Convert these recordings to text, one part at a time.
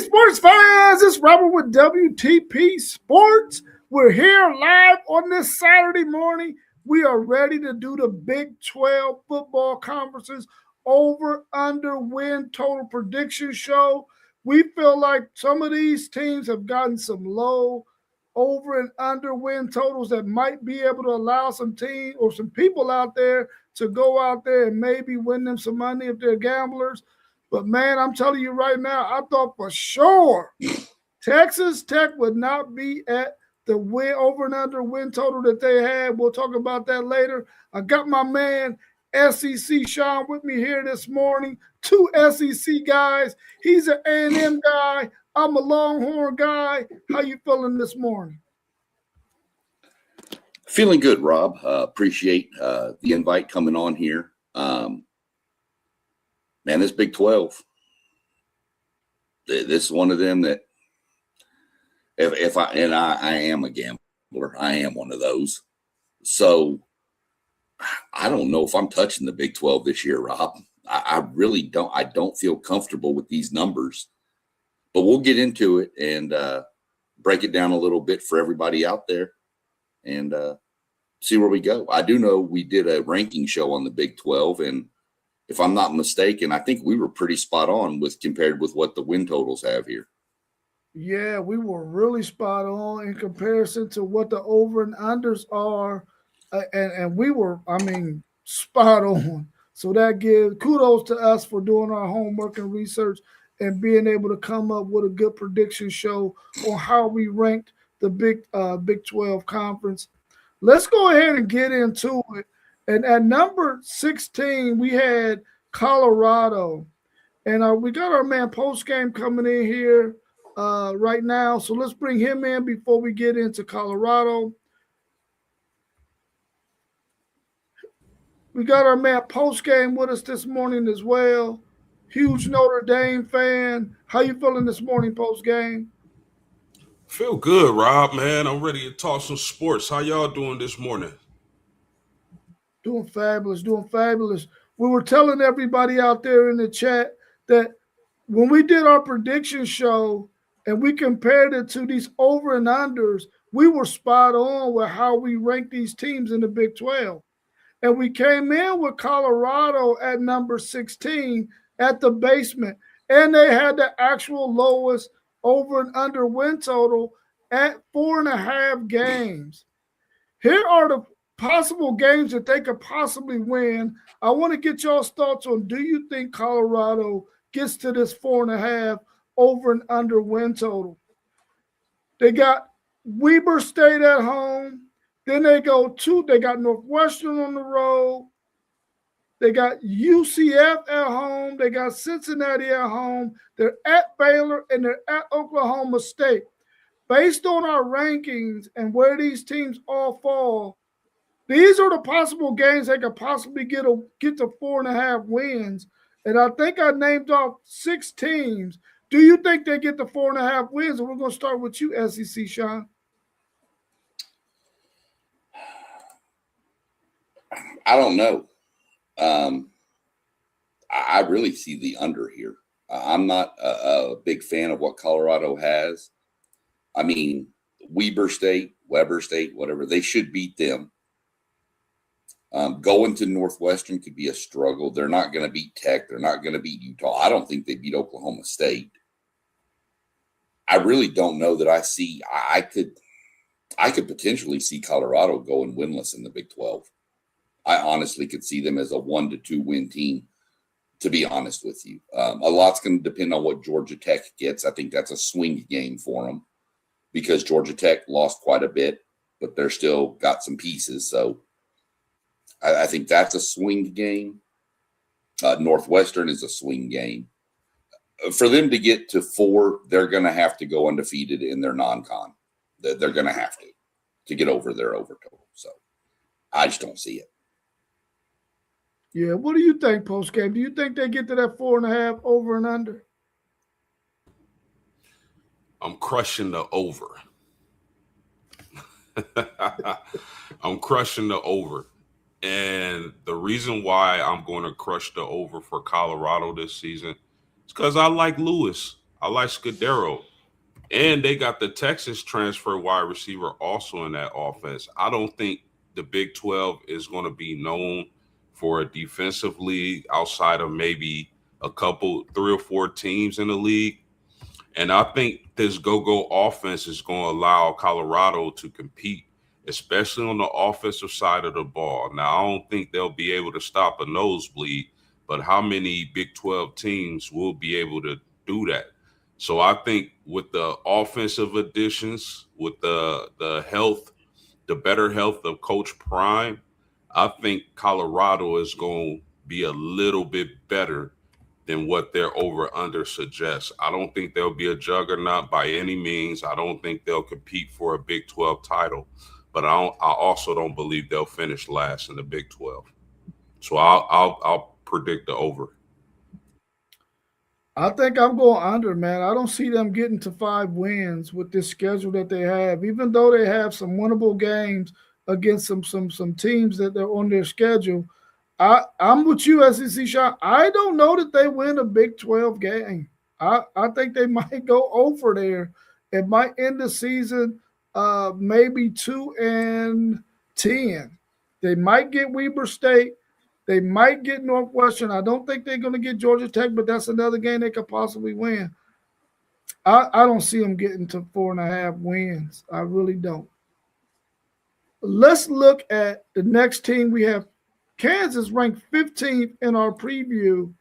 Sports fans, it's Robert with WTP Sports. We're here live on this Saturday morning. We are ready to do the Big 12 football conferences over, under, win, total prediction show. We feel like some of these teams have gotten some low over and under win totals that might be able to allow some team or some people out there to go out there and maybe win them some money if they're gamblers. But, man, I'm telling you right now, I thought for sure Texas Tech would not be at the win over and under win total that they had. We'll talk about that later. I got my man SEC Sean with me here this morning. Two SEC guys. He's an A&M guy. I'm a Longhorn guy. How you feeling this morning? Feeling good, Rob. Appreciate the invite coming on here. Man, this Big 12, this is one of them that if I am a gambler, I am one of those. So I don't know if I'm touching the Big 12 this year, Rob. I really don't. I don't feel comfortable with these numbers, but we'll get into it and break it down a little bit for everybody out there and see where we go. I do know we did a ranking show on the Big 12, and if I'm not mistaken, I think we were pretty spot on compared with what the win totals have here. Yeah, we were really spot on in comparison to what the over and unders are. And we were, spot on. So that gives kudos to us for doing our homework and research and being able to come up with a good prediction show on how we ranked the Big 12 conference. Let's go ahead and get into it. And at number 16, we had Colorado. And we got our man Postgame coming in here right now. So let's bring him in before we get into Colorado. We got our man Postgame with us this morning as well. Huge Notre Dame fan. How you feeling this morning, Postgame? Feel good, Rob, man. I'm ready to talk some sports. How y'all doing this morning? Doing fabulous, doing fabulous. We were telling everybody out there in the chat that when we did our prediction show and we compared it to these over and unders, we were spot on with how we ranked these teams in the Big 12. And we came in with Colorado at number 16 at the basement. And they had the actual lowest over and under win total at 4.5 games. Here are the possible games that they could possibly win. I want to get y'all's thoughts on, do you think Colorado gets to this 4.5 over and under win total? They got Weber State at home. Then they got Northwestern on the road. They got UCF at home. They got Cincinnati at home. They're at Baylor and they're at Oklahoma State. Based on our rankings and where these teams all fall, these are the possible games they could possibly get to 4.5 wins. And I think I named off 6 teams. Do you think they get the 4.5 wins? And we're going to start with you, SEC, Sean. I don't know. I really see the under here. I'm not a big fan of what Colorado has. I mean, Weber State, whatever, they should beat them. Going to Northwestern could be a struggle. They're not going to beat Tech. They're not going to beat Utah. I don't think they beat Oklahoma State. I really don't know that I see. I could potentially see Colorado going winless in the Big 12. I honestly could see them as a 1 to 2 win team, to be honest with you. A lot's going to depend on what Georgia Tech gets. I think that's a swing game for them because Georgia Tech lost quite a bit, but they're still got some pieces. So I think that's a swing game. Northwestern is a swing game. For them to get to 4, they're going to have to go undefeated in their non-con. They're going to have to get over their over total. So I just don't see it. Yeah, what do you think, Postgame? Do you think they get to that 4.5 over and under? I'm crushing the over. I'm crushing the over. And the reason why I'm going to crush the over for Colorado this season is because I like Lewis. I like Scudero. And they got the Texas transfer wide receiver also in that offense. I don't think the Big 12 is going to be known for a defensive league outside of maybe a couple, 3 or 4 teams in the league. And I think this go-go offense is going to allow Colorado to compete, especially on the offensive side of the ball. Now, I don't think they'll be able to stop a nosebleed, but how many Big 12 teams will be able to do that? So I think with the offensive additions, with the health, the better health of Coach Prime, I think Colorado is going to be a little bit better than what their over under suggests. I don't think they'll be a juggernaut by any means. I don't think they'll compete for a Big 12 title, but I also don't believe they'll finish last in the Big 12. So I'll predict the over. I think I'm going under, man. I don't see them getting to 5 wins with this schedule that they have, even though they have some winnable games against some teams that they're on their schedule. I'm with you, SEC Sean. I don't know that they win a Big 12 game. I think they might go over there. It might end the season maybe 2-10. They might get Weber State. They might get Northwestern. I don't think they're going to get Georgia Tech, but that's another game they could possibly win. I don't see them getting to 4.5 wins. I really don't. Let's look at the next team. We have Kansas ranked 15th in our preview,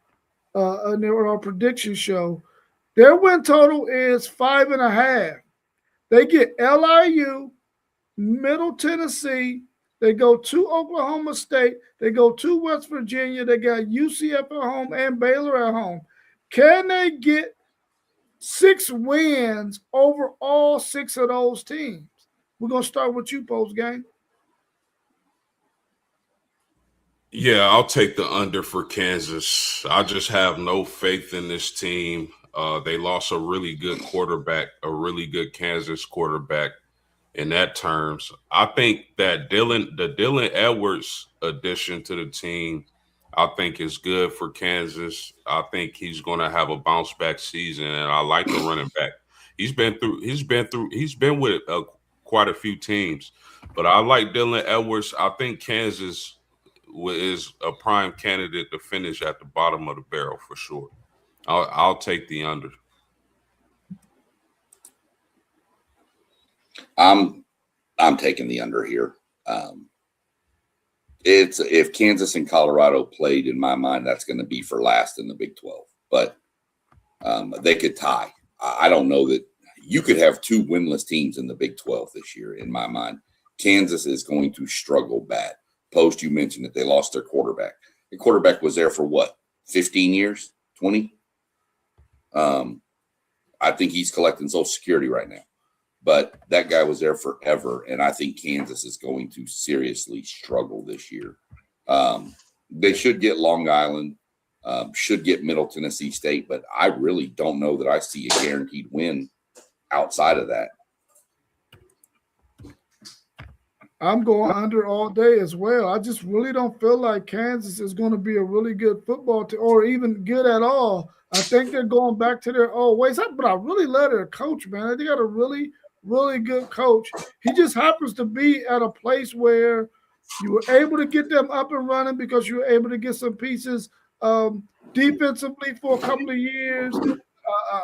in our prediction show. Their win total is 5.5. They get LIU, Middle Tennessee. They go to Oklahoma State. They go to West Virginia. They got UCF at home and Baylor at home. Can they get 6 wins over all 6 of those teams? We're going to start with you, post game. Yeah, I'll take the under for Kansas. I just have no faith in this team. They lost a really good quarterback, a really good Kansas quarterback. In that terms, I think that Dylan Edwards addition to the team, I think is good for Kansas. I think he's going to have a bounce back season, and I like the running back. He's been with quite a few teams, but I like Dylan Edwards. I think Kansas is a prime candidate to finish at the bottom of the barrel for sure. I'll take the under. I'm taking the under here. It's if Kansas and Colorado played, in my mind, that's going to be for last in the Big 12. But they could tie. I don't know that you could have 2 winless teams in the Big 12 this year. In my mind, Kansas is going to struggle bad. Post, you mentioned that they lost their quarterback. The quarterback was there for what, 15 years, 20? I think he's collecting Social Security right now. But that guy was there forever, and I think Kansas is going to seriously struggle this year. They should get Long Island, should get Middle Tennessee State, but I really don't know that I see a guaranteed win outside of that. I'm going under all day as well. I just really don't feel like Kansas is going to be a really good football team or even good at all. I think they're going back to their old ways. But I really love their coach, man. They got a really good coach. He just happens to be at a place where you were able to get them up and running because you were able to get some pieces defensively for a couple of years.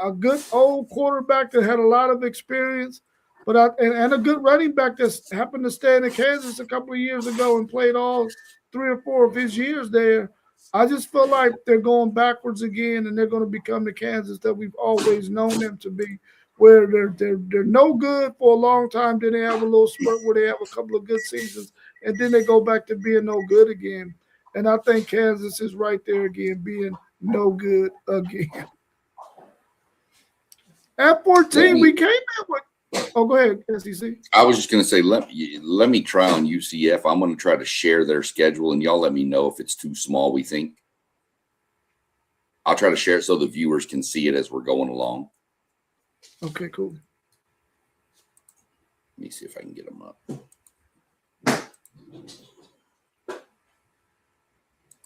A good old quarterback that had a lot of experience, but and a good running back that happened to stay in Kansas a couple of years ago and played all 3 or 4 of his years there. I just feel like they're going backwards again, and they're going to become the Kansas that we've always known them to be, where they're no good for a long time. Then they have a little spurt where they have a couple of good seasons, and then they go back to being no good again. And I think Kansas is right there again, being no good again. At 14, we came in with. Oh, go ahead, SEC. I was just going to say, let me try on UCF. I'm going to try to share their schedule, and y'all let me know if it's too small, we think. I'll try to share it so the viewers can see it as we're going along. Okay, cool. Let me see if I can get them up.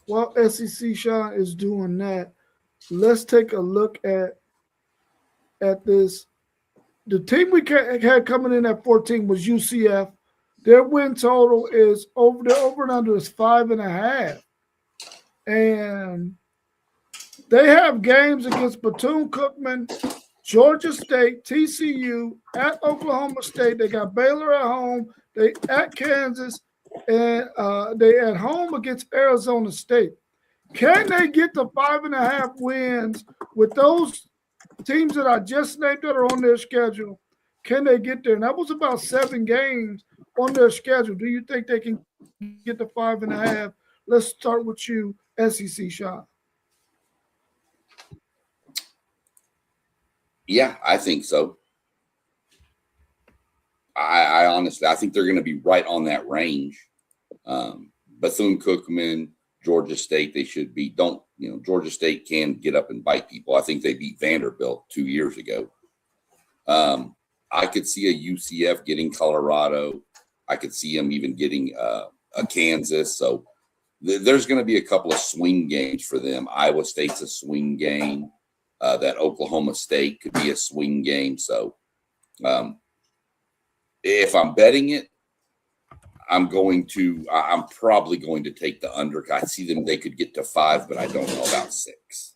While SEC Sean is doing that, let's take a look at at this. The team we had coming in at 14 was UCF. Their win total is over and under is 5.5. And they have games against Bethune-Cookman, Georgia State, TCU, at Oklahoma State. They got Baylor at home. They at Kansas, and they at home against Arizona State. Can they get to 5.5 wins with those teams that I just named that are on their schedule? Can they get there? And that was about 7 games on their schedule. Do you think they can get to 5.5? Let's start with you, SEC Sean. Yeah, I think so. I honestly, I think they're going to be right on that range. Bethune-Cookman, Georgia State, they should be. Georgia State can get up and bite people. I think they beat Vanderbilt 2 years ago. I could see a UCF getting Colorado. I could see them even getting a Kansas. So there's going to be a couple of swing games for them. Iowa State's a swing game. That Oklahoma State could be a swing game. So if I'm betting it, I'm probably going to take the under. I see them, they could get to 5, but I don't know about 6.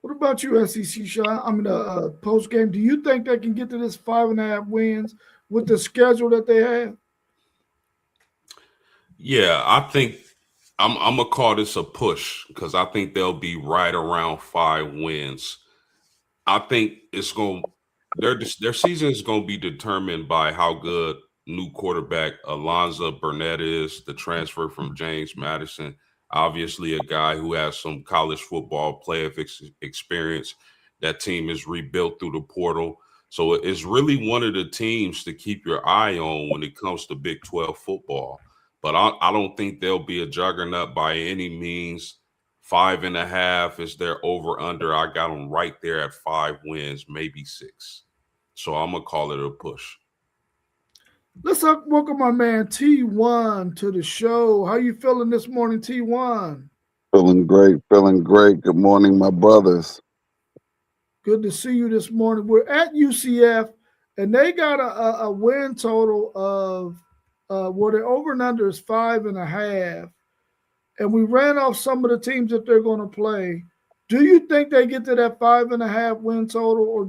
What about you, SEC Sean? I'm in the post game. Do you think they can get to this 5.5 wins with the schedule that they have? Yeah, I think I'm gonna call this a push because I think they'll be right around 5 wins. I think it's going their season is going to be determined by how good new quarterback Alonzo Burnett is, the transfer from James Madison. Obviously, a guy who has some college football playoff experience. That team is rebuilt through the portal. So it's really one of the teams to keep your eye on when it comes to Big 12 football. But I don't think they'll be a juggernaut by any means. 5.5 is their over-under. I got them right there at 5 wins, maybe 6. So I'm going to call it a push. Let's welcome my man T1 to the show. How you feeling this morning, T1? Feeling great. Good morning, my brothers. Good to see you this morning. We're at UCF, and they got a win total of their over and under is 5.5. And we ran off some of the teams that they're going to play. Do you think they get to that 5.5 win total, or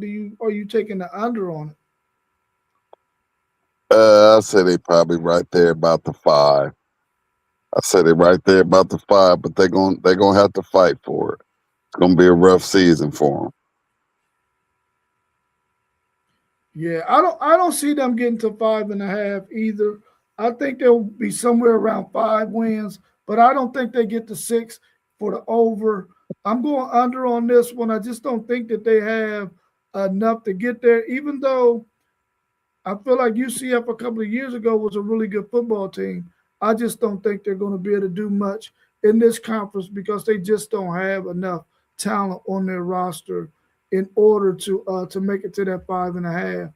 are you taking the under on it? I say they probably right there about the 5. I said they right there about the 5, but they're gonna have to fight for it. It's gonna be a rough season for them. Yeah, I don't see them getting to 5.5 either. I think they'll be somewhere around 5 wins, but I don't think they get to 6 for the over. I'm going under on this one. I just don't think that they have enough to get there, even though I feel like UCF a couple of years ago was a really good football team. I just don't think they're going to be able to do much in this conference because they just don't have enough talent on their roster in order to make it to that 5.5.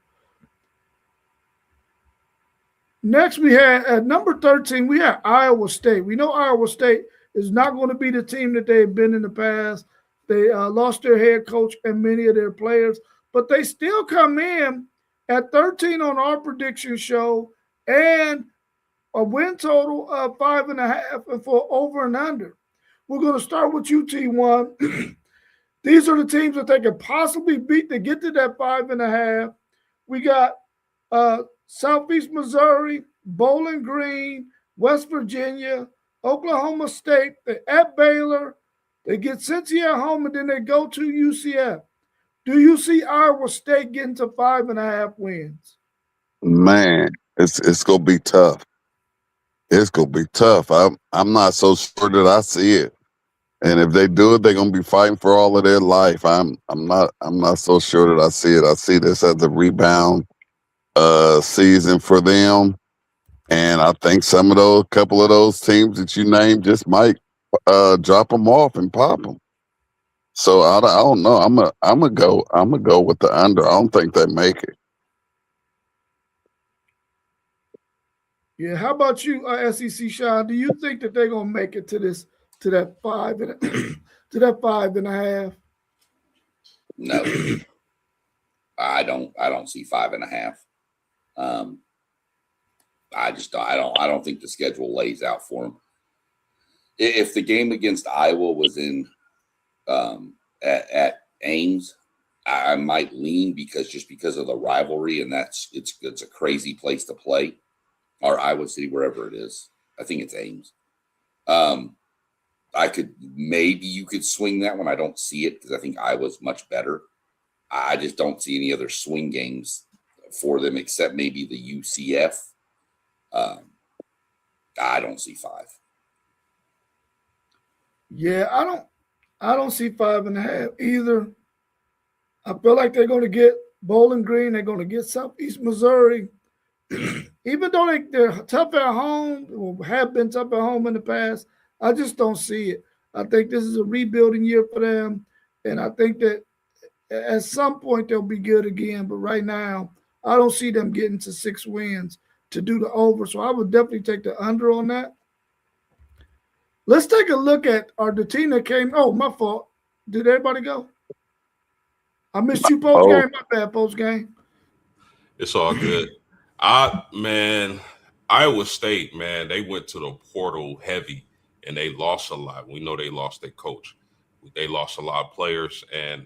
Next, we had at number 13, we had Iowa State. We know Iowa State is not going to be the team that they've been in the past. They lost their head coach and many of their players, but they still come in at 13 on our prediction show and a win total of 5.5 and for over and under. We're going to start with you, T1. These are the teams that they could possibly beat to get to that 5.5. We got Southeast Missouri, Bowling Green, West Virginia, Oklahoma State. They're at Baylor. They get Cincy at home, and then they go to UCF. Do you see Iowa State getting to 5.5 wins? Man, it's gonna be tough. It's gonna be tough. I'm not so sure that I see it. And if they do it, they're gonna be fighting for all of their life. I'm not so sure that I see it. I see this as a rebound season for them. And I think couple of those teams that you named just might drop them off and pop them. So I don't know. I'm gonna go with the under. I don't think they make it. Yeah. How about you, SEC Sean? Do you think that they're gonna make it to that 5 and to that 5.5? No, I don't see 5.5. I just don't. I don't think the schedule lays out for them. If the game against Iowa was in at Ames, I might lean because of the rivalry, and it's a crazy place to play, or Iowa City, wherever it is. I think it's Ames. Maybe you could swing that one. I don't see it because I think Iowa's much better. I just don't see any other swing games for them except maybe the UCF. I don't see 5. Yeah, I don't see 5.5 either. I feel like they're going to get Bowling Green. They're going to get Southeast Missouri. Even though they're tough at home, or have been tough at home in the past, I just don't see it. I think this is a rebuilding year for them. And I think that at some point they'll be good again. But right now, I don't see them getting to 6 wins to do the over. So I would definitely take the under on that. Let's take a look at the team that came. Oh, my fault. Did everybody go? I missed you post game. My bad, post game. It's all good. Iowa State, man, they went to the portal heavy and they lost a lot. We know they lost their coach. They lost a lot of players, and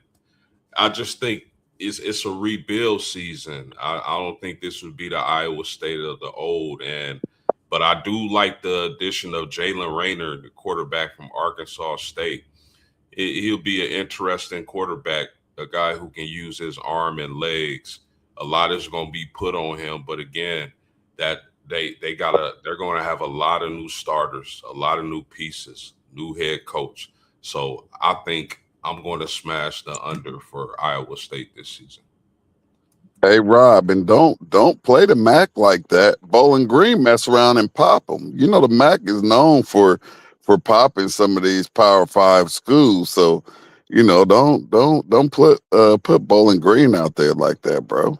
I just think it's a rebuild season. I don't think this would be the Iowa State of the old, but I do like the addition of Jalen Raynor, the quarterback from Arkansas State. He'll be an interesting quarterback, a guy who can use his arm and legs. A lot is going to be put on him, but again, that they're going to have a lot of new starters, a lot of new pieces, new head coach. So I think I'm going to smash the under for Iowa State this season. Hey, Rob, and don't play the MAC like that. Bowling Green mess around and pop them. You know the MAC is known for popping some of these Power 5 schools. So, you know, don't put Bowling Green out there like that, bro.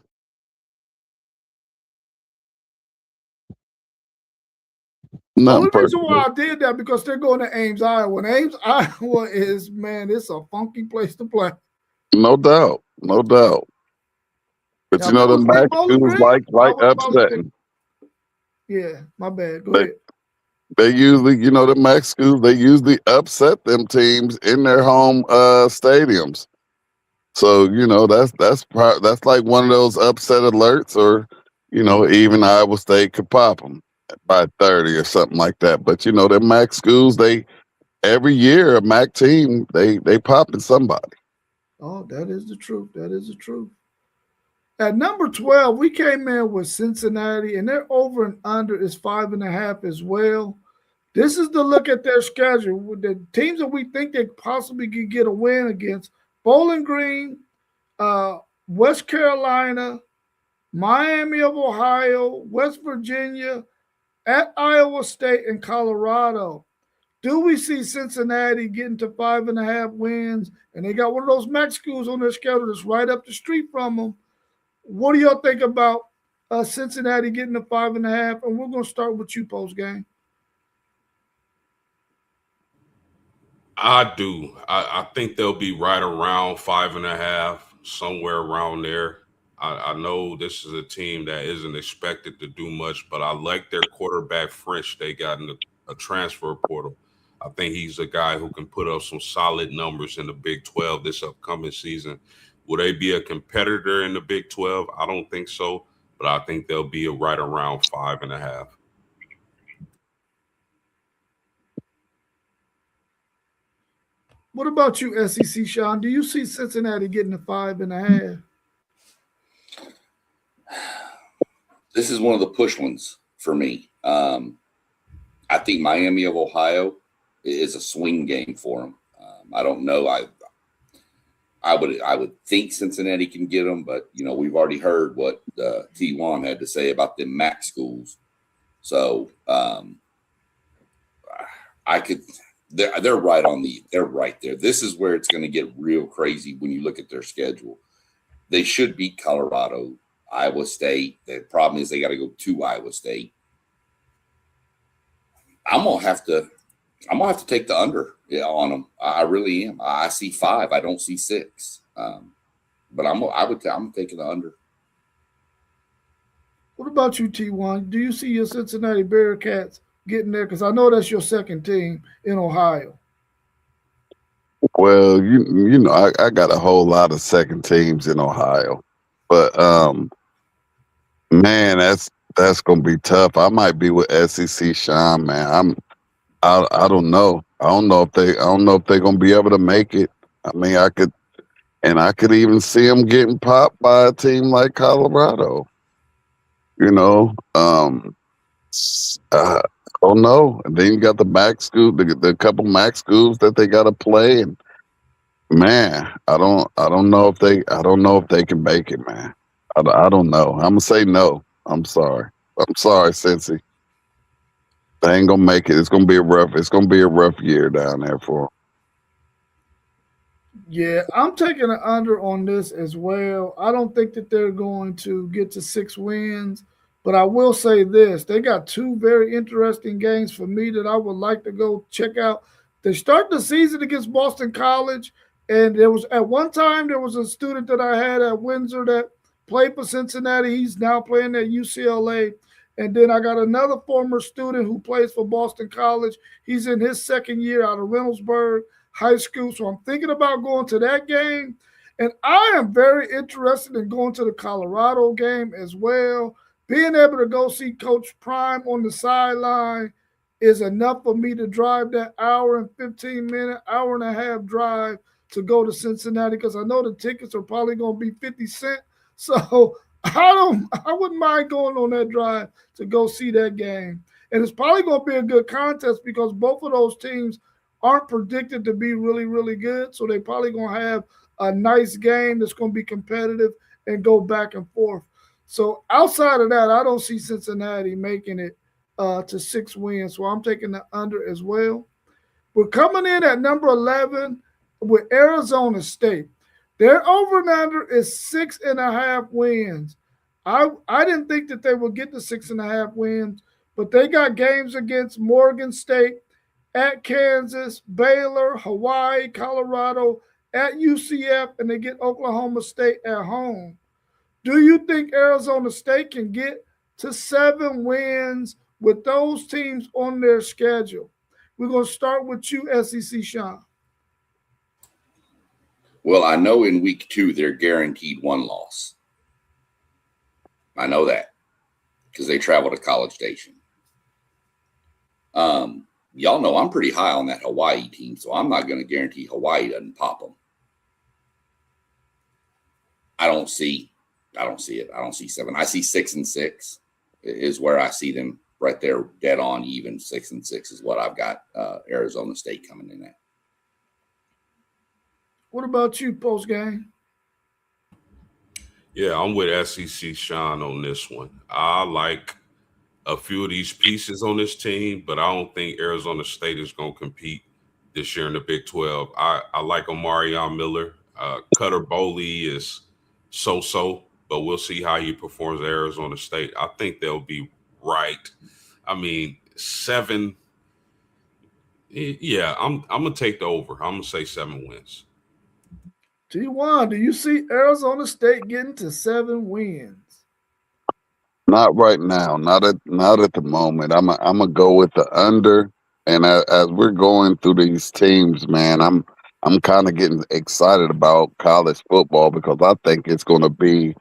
Only reason why I did that because they're going to Ames, Iowa. And Ames, Iowa is, man, it's a funky place to play. No doubt. But now, you know the MAC schools like upsetting. Yeah, my bad. Go ahead. They usually, you know, the MAC schools, they usually upset them teams in their home stadiums. So, you know, that's like one of those upset alerts, or, you know, even Iowa State could pop them by 30 or something like that. But, you know, the MAC schools, every year a MAC team, they popping somebody. Oh, that is the truth. That is the truth. At number 12, we came in with Cincinnati, and their over and under is 5.5 as well. This is the look at their schedule. With the teams that we think they possibly could get a win against: Bowling Green, West Carolina, Miami of Ohio, West Virginia, at Iowa State, and Colorado. Do we see Cincinnati getting to 5.5 wins? And they got one of those MAC schools on their schedule that's right up the street from them. What do y'all think about Cincinnati getting to 5.5? And we're going to start with you post game. I do. I think they'll be right around 5.5, somewhere around there. I know this is a team that isn't expected to do much, but I like their quarterback French they got in a transfer portal. I think he's a guy who can put up some solid numbers in the Big 12 this upcoming season. Will they be a competitor in the Big 12? I don't think so, but I think they'll be right around 5.5. What about you, SEC Sean? Do you see Cincinnati getting to 5.5? This is one of the push ones for me. I think Miami of Ohio is a swing game for them. I don't know. I would think Cincinnati can get them, but you know we've already heard what T1 had to say about the MAC schools. So I could. They're right on they're right there. This is where it's going to get real crazy when you look at their schedule. They should beat Colorado, Iowa State. The problem is they got to go to Iowa State. I'm gonna have to take the under on them. I really am. I see 5. I don't see 6. but I'm taking the under. What about you, T1? Do you see your Cincinnati Bearcats getting there? Because I know that's your second team in Ohio. Well, you know, I got a whole lot of second teams in Ohio, but man, that's gonna be tough. I might be with SEC Sean, man. I don't know. I don't know if they're gonna be able to make it. I mean, I could even see them getting popped by a team like Colorado. You know, I don't know. And then you got the MAC school, the couple MAC schools that they got to play, and man, I don't know if they can make it, man. I don't know. I'm gonna say no. I'm sorry, Cincy. They ain't gonna make it. It's gonna be a rough year down there for them. Yeah, I'm taking an under on this as well. I don't think that they're going to get to 6 wins, but I will say this. They got 2 very interesting games for me that I would like to go check out. They start the season against Boston College, and there was at one time there was a student that I had at Windsor that played for Cincinnati. He's now playing at UCLA. And then I got another former student who plays for Boston College. He's in his second year out of Reynoldsburg High School. So I'm thinking about going to that game. And I am very interested in going to the Colorado game as well. Being able to go see Coach Prime on the sideline is enough for me to drive that hour and 15-minute, hour and a half drive to go to Cincinnati, because I know the tickets are probably going to be 50 cents. So I wouldn't mind going on that drive to go see that game. And it's probably going to be a good contest because both of those teams aren't predicted to be really, really good. So they're probably going to have a nice game that's going to be competitive and go back and forth. So outside of that, I don't see Cincinnati making it to 6 wins. So I'm taking the under as well. We're coming in at number 11 with Arizona State. Their over and under is 6.5 wins. I didn't think that they would get to 6.5 wins, but they got games against Morgan State, at Kansas, Baylor, Hawaii, Colorado, at UCF, and they get Oklahoma State at home. Do you think Arizona State can get to 7 wins with those teams on their schedule? We're going to start with you, SEC Sean. Well, I know in week 2 they're guaranteed 1 loss. I know that because they travel to College Station. Y'all know I'm pretty high on that Hawaii team, so I'm not going to guarantee Hawaii doesn't pop them. I don't see it. I don't see 7. I see 6-6 is where I see them right there, dead on even. 6-6 is what I've got Arizona State coming in at. What about you, post game? Yeah, I'm with SEC Sean on this one. I like a few of these pieces on this team, but I don't think Arizona State is going to compete this year in the Big 12. I like Omarion Miller. Cutter Boley is so-so, but we'll see how he performs at Arizona State. I think they'll be right. I mean, 7. Yeah, I'm going to take the over. I'm going to say 7 wins. T1, do you see Arizona State getting to 7 wins? Not right now. Not at the moment. I'm gonna go with the under. And as we're going through these teams, man, I'm kind of getting excited about college football because I think it's going to be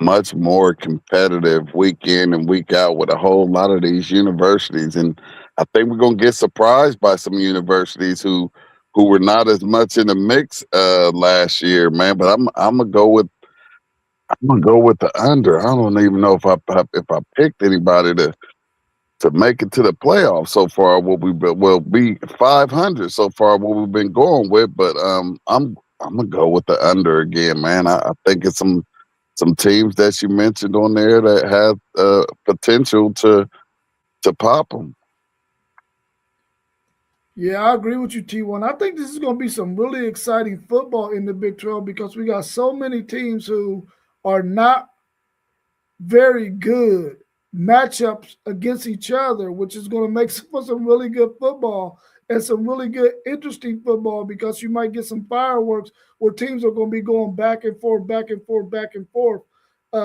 much more competitive week in and week out with a whole lot of these universities. And I think we're going to get surprised by some universities who were not as much in the mix last year, man. But I'm gonna go with the under. I don't even know if I picked anybody to make it to the playoffs so far. What we'll be 500 so far. What we've been going with, but I'm gonna go with the under again, man. I think it's some teams that you mentioned on there that have potential to pop them. Yeah, I agree with you, T1. I think this is going to be some really exciting football in the Big 12 because we got so many teams who are not very good matchups against each other, which is going to make for some really good football and some really good, interesting football, because you might get some fireworks where teams are going to be going back and forth, back and forth, back and forth,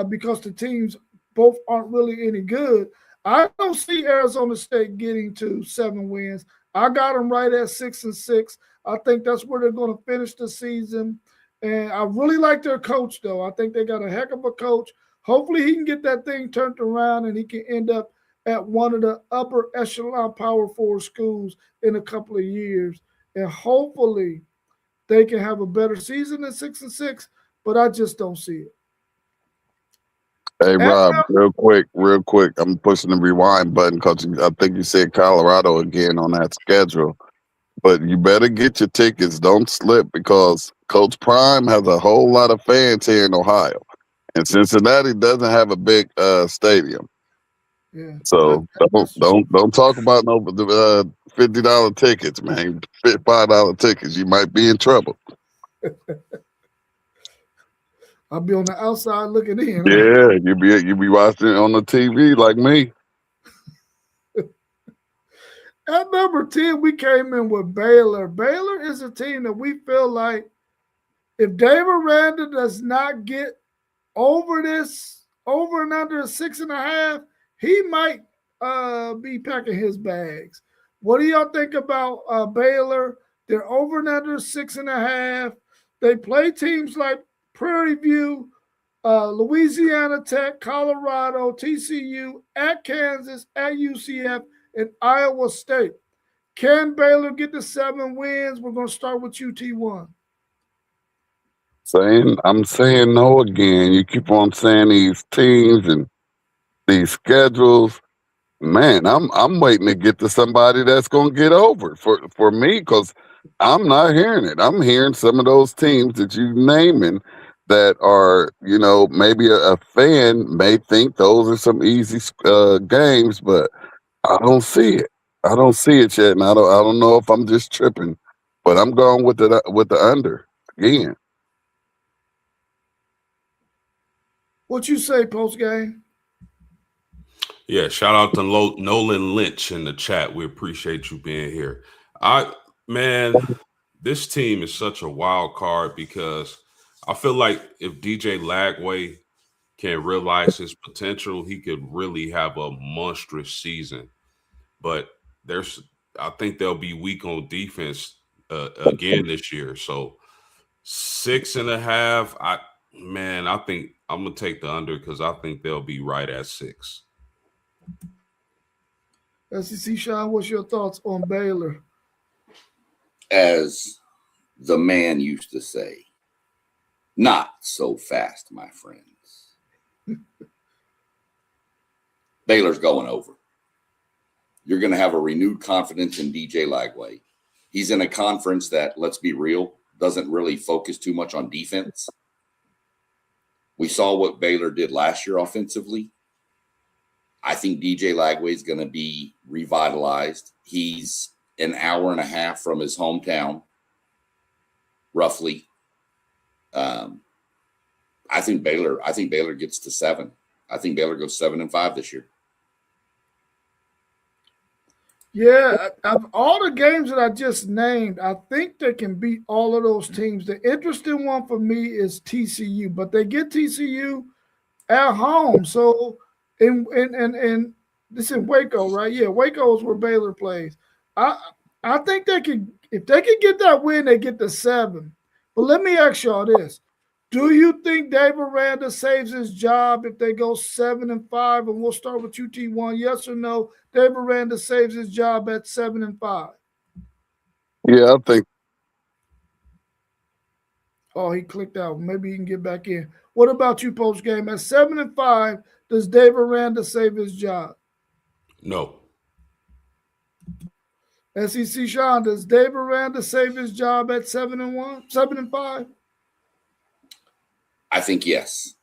because the teams both aren't really any good. I don't see Arizona State getting to 7 wins. I got them right at 6-6. I think that's where they're going to finish the season. And I really like their coach, though. I think they got a heck of a coach. Hopefully he can get that thing turned around and he can end up at one of the upper echelon Power 4 schools in a couple of years. And hopefully they can have a better season than 6-6, but I just don't see it. Hey, Rob, real quick. I'm pushing the rewind button because I think you said Colorado again on that schedule. But you better get your tickets. Don't slip, because Coach Prime has a whole lot of fans here in Ohio. And Cincinnati doesn't have a big stadium. Yeah. So don't talk about no $50 tickets, man. $5 tickets. You might be in trouble. I'll be on the outside looking in. Yeah, you be watching it on the TV like me. At number 10, we came in with Baylor. Baylor is a team that we feel like if Dave Aranda does not get over and under 6.5, he might be packing his bags. What do y'all think about Baylor? They're over and under 6.5. They play teams like Prairie View, Louisiana Tech, Colorado, TCU, at Kansas, at UCF, and Iowa State. Can Baylor get to 7 wins? We're going to start with UT1. I'm saying no again. You keep on saying these teams and these schedules. Man, I'm waiting to get to somebody that's gonna get over for me, because I'm not hearing it. I'm hearing some of those teams that you naming that are, maybe a fan may think those are some easy games, but I don't see it. I don't see it yet, and I don't know if I'm just tripping, but I'm going with the under again. What you say, post game? Yeah, shout out to Nolan Lynch in the chat. We appreciate you being here. This team is such a wild card, because I feel like if DJ Lagway can realize his potential, he could really have a monstrous season. But I think they'll be weak on defense again this year. So 6.5. I think I'm gonna take the under, because I think they'll be right at 6. SEC Sean, what's your thoughts on Baylor? As the man used to say, not so fast, my friends. Baylor's going over. You're going to have a renewed confidence in DJ Lagway. He's in a conference that, let's be real, doesn't really focus too much on defense. We saw what Baylor did last year offensively. I think DJ Lagway is going to be revitalized. He's an hour and a half from his hometown, roughly. I think Baylor gets to 7. I think Baylor goes 7-5 this year. Yeah, of all the games that I just named, I think they can beat all of those teams. The interesting one for me is TCU, but they get TCU at home. So in this in Waco, right? Yeah, Waco is where Baylor plays. I think they can, if they can get that win, they get the 7. But let me ask y'all this. Do you think Dave Aranda saves his job if they go 7-5? And we'll start with UT1. Yes or no? Dave Aranda saves his job at 7-5. Yeah, I think. Oh, he clicked out. Maybe he can get back in. What about you, post game? At 7-5, does Dave Aranda save his job? No. SEC Sean, does Dave Aranda save his job at 7-5? I think yes.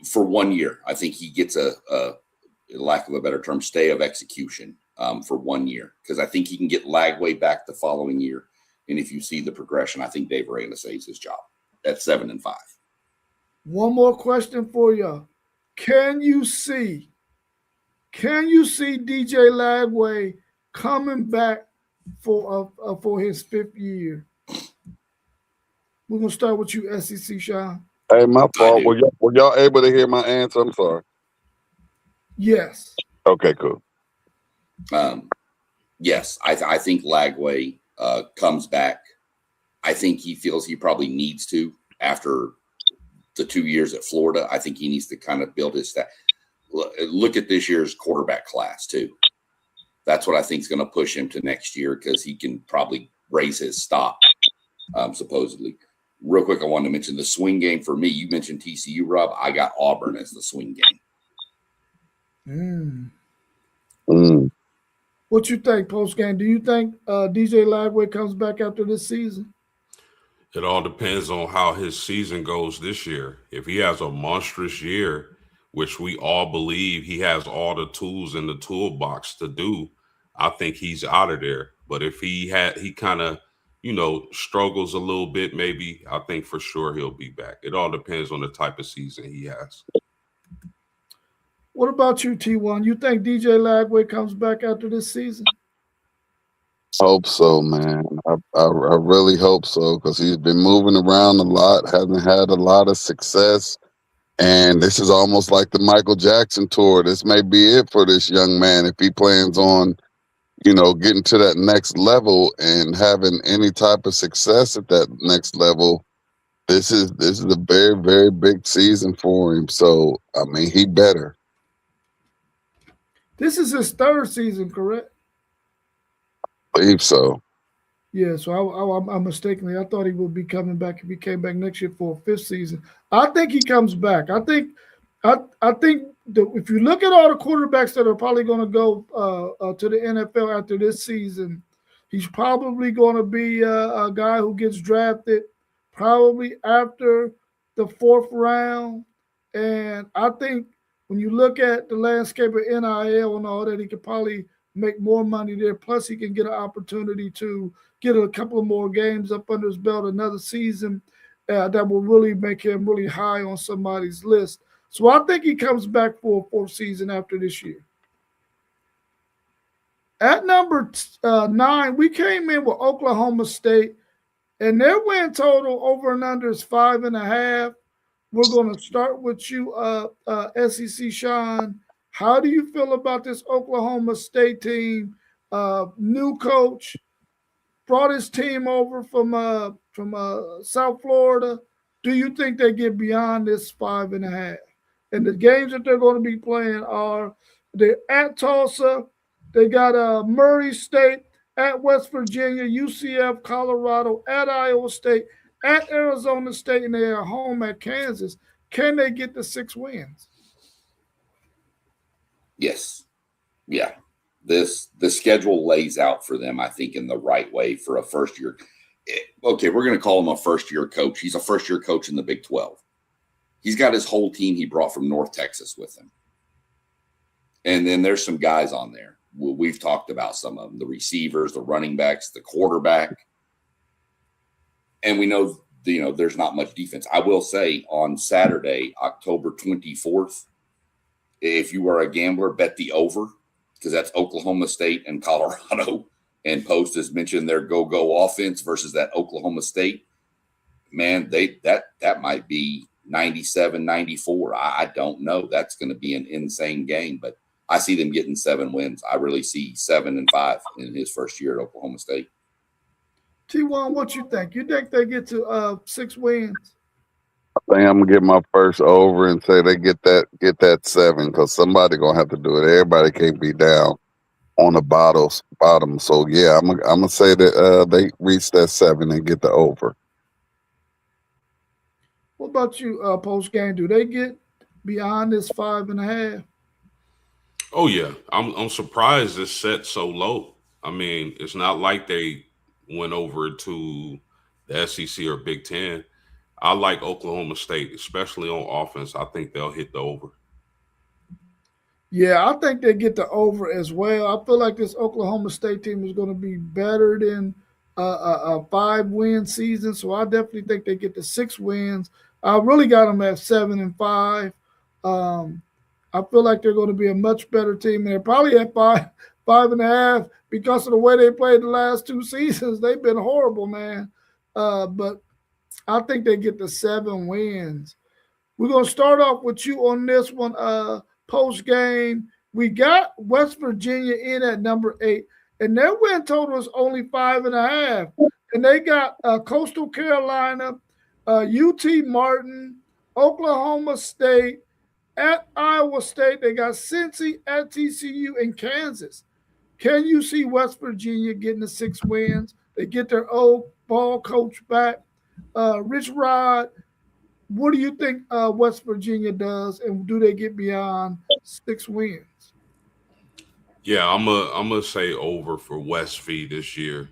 For 1 year, I think he gets a lack of a better term, stay of execution for 1 year, because I think he can get Lagway back the following year. And if you see the progression, I think Dave Aranda saves his job at 7-5. One more question for you. Can you see DJ Lagway coming back for his 5th year. We're gonna start with you, SEC Sean. Hey, my I fault. do. Were y'all able to hear my answer? I'm sorry. Yes. Okay, cool. Yes, I think Lagway comes back. I think he feels he probably needs to after the 2 years at Florida. I think he needs to kind of build his staff. Look at this year's quarterback class too. That's what I think is going to push him to next year because he can probably raise his stock, supposedly. Real quick, I wanted to mention the swing game for me. You mentioned TCU, Rob. I got Auburn as the swing game. What you think post game? Do you think DJ Lagway comes back after this season? It all depends on how his season goes this year. If he has a monstrous year, which we all believe he has all the tools in the toolbox to do, I think he's out of there. But if he kind of, struggles a little bit, maybe, I think for sure he'll be back. It all depends on the type of season he has. What about you, T1? You think DJ Lagway comes back after this season? Hope so, man. I really hope so because he's been moving around a lot, hasn't had a lot of success. And this is almost like the Michael Jackson tour. This may be it for this young man if he plans on, getting to that next level and having any type of success at that next level. This is a very, very big season for him. So, I mean, he better. This is his 3rd season, correct? I believe so. Yeah, so I mistakenly, I thought he would be coming back if he came back next year for a 5th season. I think he comes back. I think if you look at all the quarterbacks that are probably going to go to the NFL after this season, he's probably going to be a guy who gets drafted probably after the 4th round. And I think when you look at the landscape of NIL and all that, he could probably make more money there. Plus, he can get an opportunity to get a couple of more games up under his belt, another season that will really make him really high on somebody's list. So I think he comes back for a 4th season after this year. At number 9, we came in with Oklahoma State, and their win total over and under is 5.5. We're going to start with you, SEC Sean. How do you feel about this Oklahoma State team? New coach brought his team over from South Florida. Do you think they get beyond this 5.5? And the games that they're going to be playing are they're at Tulsa, they got Murray State, at West Virginia, UCF, Colorado, at Iowa State, at Arizona State, and they are home at Kansas. Can they get the 6 wins? Yes. Yeah. The schedule lays out for them, I think, in the right way for a first year. Okay, we're going to call him a first-year coach. He's a first-year coach in the Big 12. He's got his whole team he brought from North Texas with him. And then there's some guys on there. We've talked about some of them, the receivers, the running backs, the quarterback. And we know, there's not much defense. I will say on Saturday, October 24th, if you are a gambler, bet the over because that's Oklahoma State and Colorado. And Post has mentioned their go-go offense versus that Oklahoma State. Man, that might be 97-94. I don't know. That's going to be an insane game, but I see them getting 7 wins. I really see 7-5 in his first year at Oklahoma State. T1, what you think? You think they get to 6 wins? I think I'm gonna get my first over and say they get that 7 because somebody gonna have to do it. Everybody can't be down on the bottom. So yeah, I'm gonna say that they reach that 7 and get the over. What about you, post game? Do they get beyond this 5.5? Oh yeah, I'm surprised it's set so low. I mean, it's not like they went over to the SEC or Big Ten. I like Oklahoma State, especially on offense. I think they'll hit the over. Yeah, I think they get the over as well. I feel like this Oklahoma State team is going to be better than a 5-win season. So I definitely think they get the 6 wins. I really got them at 7-5. I feel like they're going to be a much better team. And they're probably at 5.5. because of the way they played the last 2 seasons. They've been horrible, man. But I think they get the 7 wins. We're going to start off with you on this one. Post game, we got West Virginia in at number 8, and their win total is only 5.5. And they got Coastal Carolina, UT Martin, Oklahoma State, at Iowa State. They got Cincy, at TCU, and Kansas. Can you see West Virginia getting the 6 wins? They get their old ball coach back. Rich Rod, what do you think West Virginia does, and do they get beyond 6 wins? Yeah, I'm gonna say over for West V this year.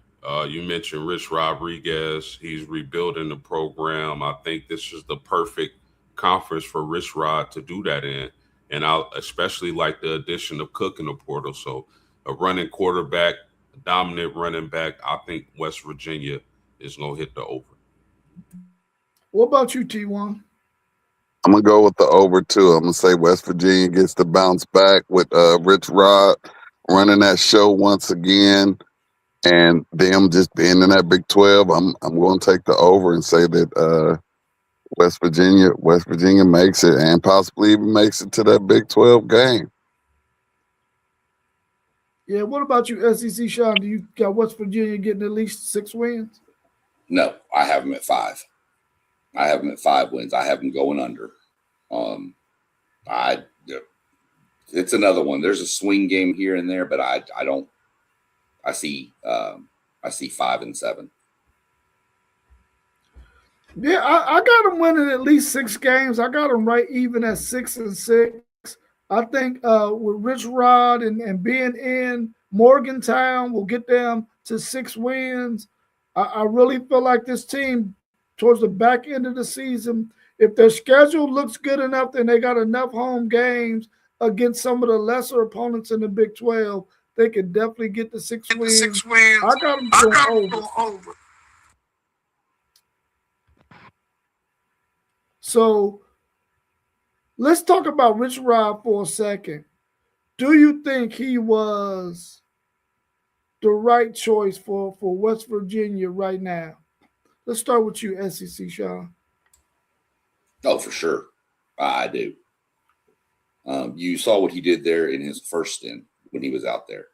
You mentioned Rich Rodriguez. He's rebuilding the program. I think this is the perfect conference for Rich Rod to do that in. And I especially like the addition of Cook in the portal. So a running quarterback, a dominant running back, I think West Virginia is going to hit the over. What about you, T1? I'm going to go with the over, too. I'm going to say West Virginia gets to bounce back with Rich Rod running that show once again. And them just being in that Big 12, I'm going to take the over and say that West Virginia makes it and possibly even makes it to that Big 12 game. Yeah, what about you, SEC, Sean? Do you got West Virginia getting at least 6 wins? No, I have them at 5. I have them at 5 wins. I have them going under. It's another one. There's a swing game here and there, but I see 5 and 7. Yeah, I got them winning at least 6 games. I got them right even at 6 and 6. I think with Rich Rod and being in Morgantown will get them to 6 wins. I really feel like this team towards the back end of the season, if their schedule looks good enough and they got enough home games against some of the lesser opponents in the Big 12, they could definitely get the 6 wins. I got them going over. So let's talk about Rich Rod for a second. Do you think he was the right choice for West Virginia right now? Let's start with you, SEC, Sean. Oh, for sure. I do. You saw what he did there in his first stint when he was out there.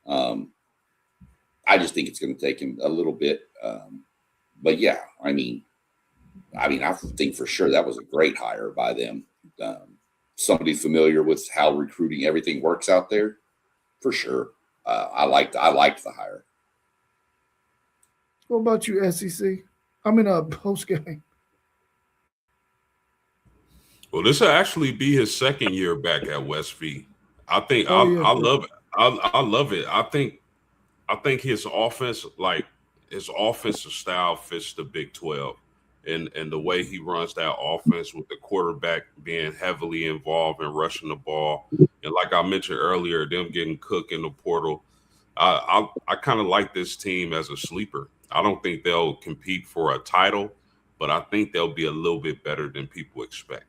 I just think it's going to take him a little bit. But yeah, I think for sure that was a great hire by them. Somebody familiar with how recruiting everything works out there, for sure. I liked the hire. What about you, SEC? Post game. Well, this will actually be his second year back at West V. I think I love it. I love it. I think his offense, like his offensive style, fits the Big 12, and the way he runs that offense with the quarterback being heavily involved in rushing the ball, and like I mentioned earlier, them getting Cook in the portal. I kind of like this team as a sleeper. I don't think they'll compete for a title, but I think they'll be a little bit better than people expect.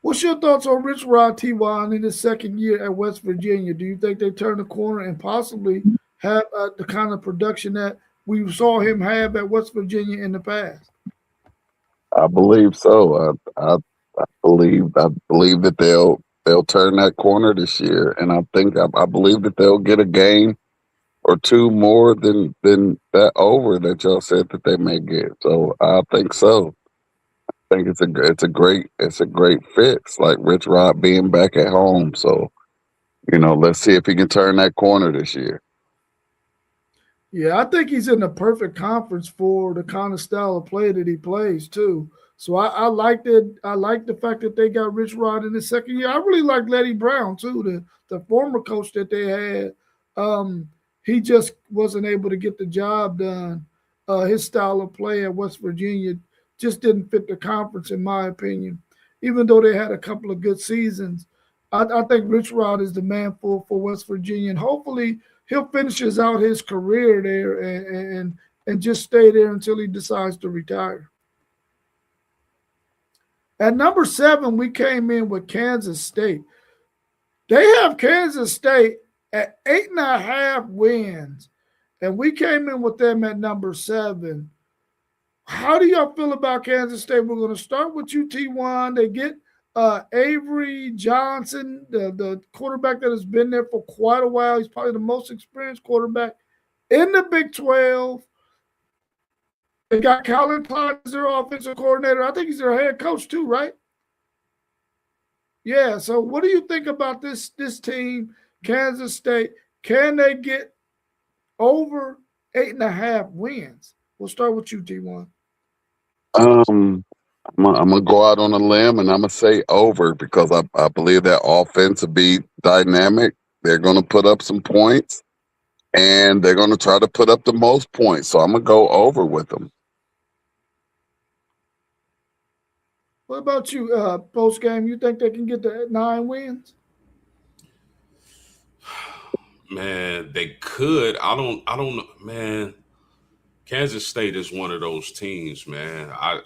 What's your thoughts on Rich Rod, T1, in his second year at West Virginia? Do you think they turn the corner and possibly have the kind of production that we saw him have at West Virginia in the past? I believe so. I believe that they'll turn that corner this year, and I believe that they'll get a game or 2 more than that over that y'all said that they may get. So I think so. I think it's a great fit. It's like Rich Rod being back at home. So, let's see if he can turn that corner this year. Yeah, I think he's in the perfect conference for the kind of style of play that he plays too. So I liked it. I like the fact that they got Rich Rod in his second year. I really like Letty Brown too, the former coach that they had. He just wasn't able to get the job done. His style of play at West Virginia just didn't fit the conference, in my opinion. Even though they had a couple of good seasons, I think Rich Rod is the man for West Virginia, and hopefully he'll finishes out his career there and just stay there until he decides to retire. At number 7, we came in with Kansas State. They have Kansas State at 8.5 wins, and we came in with them at number 7. How do y'all feel about Kansas State? We're going to start with you, T1. They get Avery Johnson, the quarterback that has been there for quite a while. He's probably the most experienced quarterback in the Big 12. They got Colin Klein as their offensive coordinator. I think he's their head coach too, right? Yeah. So what do you think about this team, Kansas State? Can they get over 8.5 wins? We'll start with you, T1. I'm gonna go out on a limb and I'm gonna say over because I believe that offense will be dynamic. They're gonna put up some points and they're gonna try to put up the most points. So I'm gonna go over with them. What about you, post game? You think they can get to 9 wins? Man, they could. I don't know, man. Kansas State is one of those teams, man. I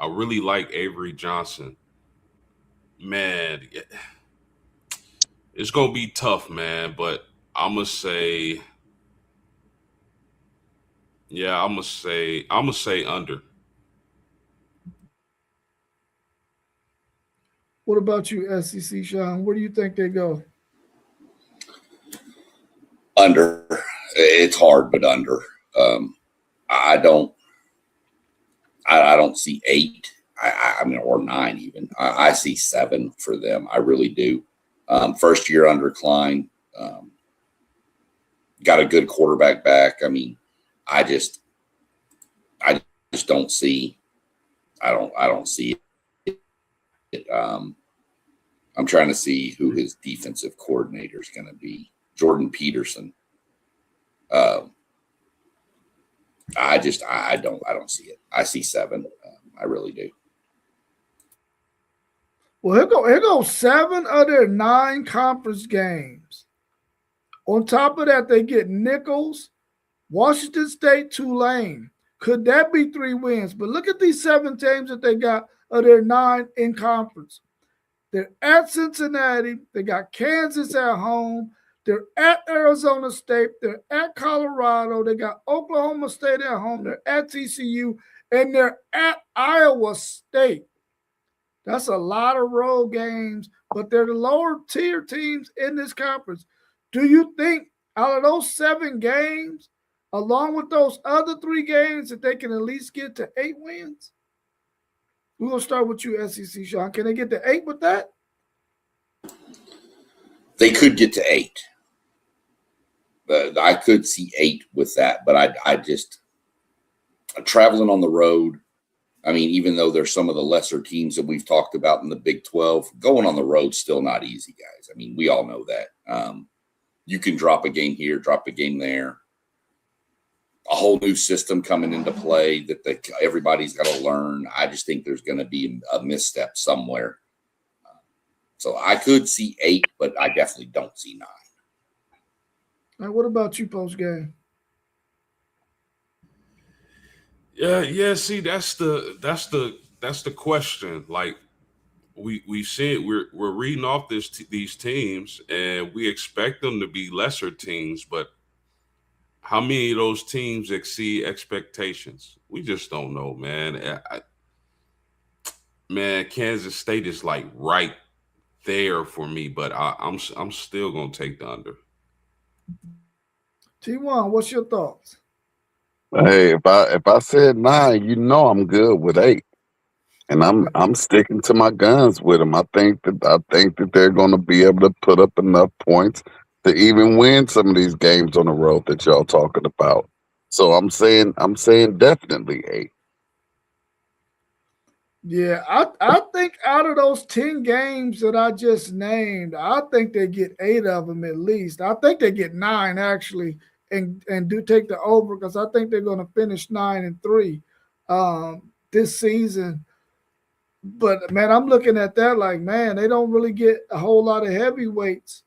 really like Avery Johnson. Man, it's gonna be tough, man. But I'm gonna say under. What about you, SEC Sean? Where do you think they go? Under. It's hard, but under. I don't see 8. I mean, or 9 even. I see 7 for them. I really do. First year under Klein, got a good quarterback back. I mean, I just don't see. I don't see it. I'm trying to see who his defensive coordinator is going to be. Jordan Peterson. I don't see it. I see 7. I really do. Well, here goes 7 of their 9 conference games. On top of that, they get Nicholls, Washington State, Tulane. Could that be 3 wins? But look at these 7 teams that they got of their 9 in conference. They're at Cincinnati. They got Kansas at home. They're at Arizona State. They're at Colorado. They got Oklahoma State at home. They're at TCU. And they're at Iowa State. That's a lot of road games, but they're the lower tier teams in this conference. Do you think out of those 7 games, along with those other 3 games, that they can at least get to 8 wins? We're going to start with you, SEC Sean. Can they get to 8 with that? They could get to 8. I could see 8 with that, but I just traveling on the road. I mean, even though there's some of the lesser teams that we've talked about in the Big 12, going on the road's still not easy, guys. I mean, we all know that. You can drop a game here, drop a game there. A whole new system coming into play that everybody's got to learn. I just think there's going to be a misstep somewhere. So I could see 8, but I definitely don't see 9. Now, what about you, post game? Yeah. See, that's the question. Like we see it. We're reading off these teams, and we expect them to be lesser teams. But how many of those teams exceed expectations? We just don't know, man. Man, Kansas State is like right there for me, but I'm still gonna take the under. T1, what's your thoughts? Hey, if I said 9, you know I'm good with 8, and I'm sticking to my guns with them. I think that they're going to be able to put up enough points to even win some of these games on the road that y'all talking about. So I'm saying definitely 8. Yeah, I think out of those 10 games that I just named, I think they get 8 of them at least. I think they get 9 actually, and do take the over because I think they're going to finish 9-3 this season. But man, I'm looking at that like, man, they don't really get a whole lot of heavyweights.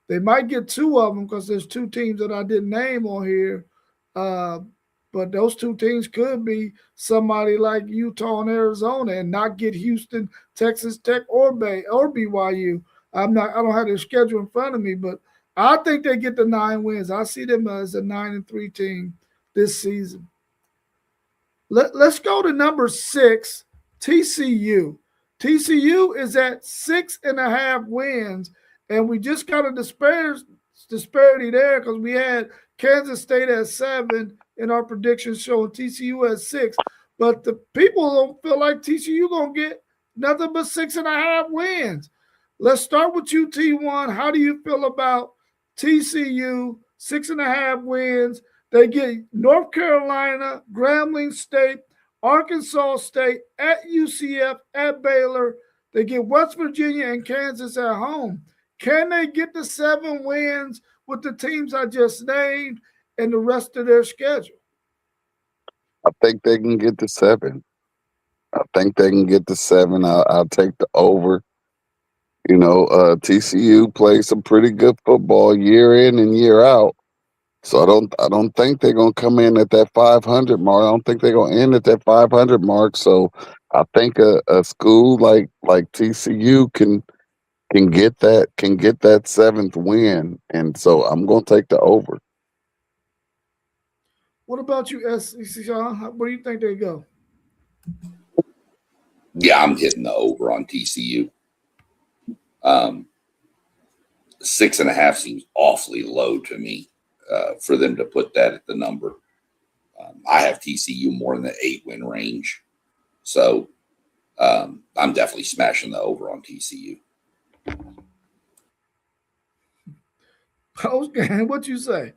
They might get 2 of them because there's 2 teams that I didn't name on here. But those 2 teams could be somebody like Utah and Arizona and not get Houston, Texas Tech, or BYU. I don't have their schedule in front of me, but I think they get the 9 wins. I see them as a 9-3 team this season. Let's go to number 6, TCU. TCU is at 6.5 wins, and we just got a disparity there because we had Kansas State at 7 in our predictions showing TCU at 6. But the people don't feel like TCU gonna get nothing but 6.5 wins. Let's start with you, T1. How do you feel about TCU 6.5 wins? They get North Carolina, Grambling State, Arkansas State, at UCF, at Baylor. They get West Virginia and Kansas at home. Can they get the 7 wins with the teams I just named and the rest of their schedule? I think they can get to 7. I think they can get to 7. I'll take the over. You know, TCU plays some pretty good football year in and year out. So I don't think they're gonna come in at that 500 mark. I don't think they're gonna end at that 500 mark. So I think a school like TCU can get that 7th win, and so I'm gonna take the over. What about you, SEC Sean? Where do you think they go? Yeah, I'm hitting the over on TCU. 6.5 seems awfully low to me for them to put that at the number. I have TCU more in the 8-win range. So I'm definitely smashing the over on TCU. Okay, what you say?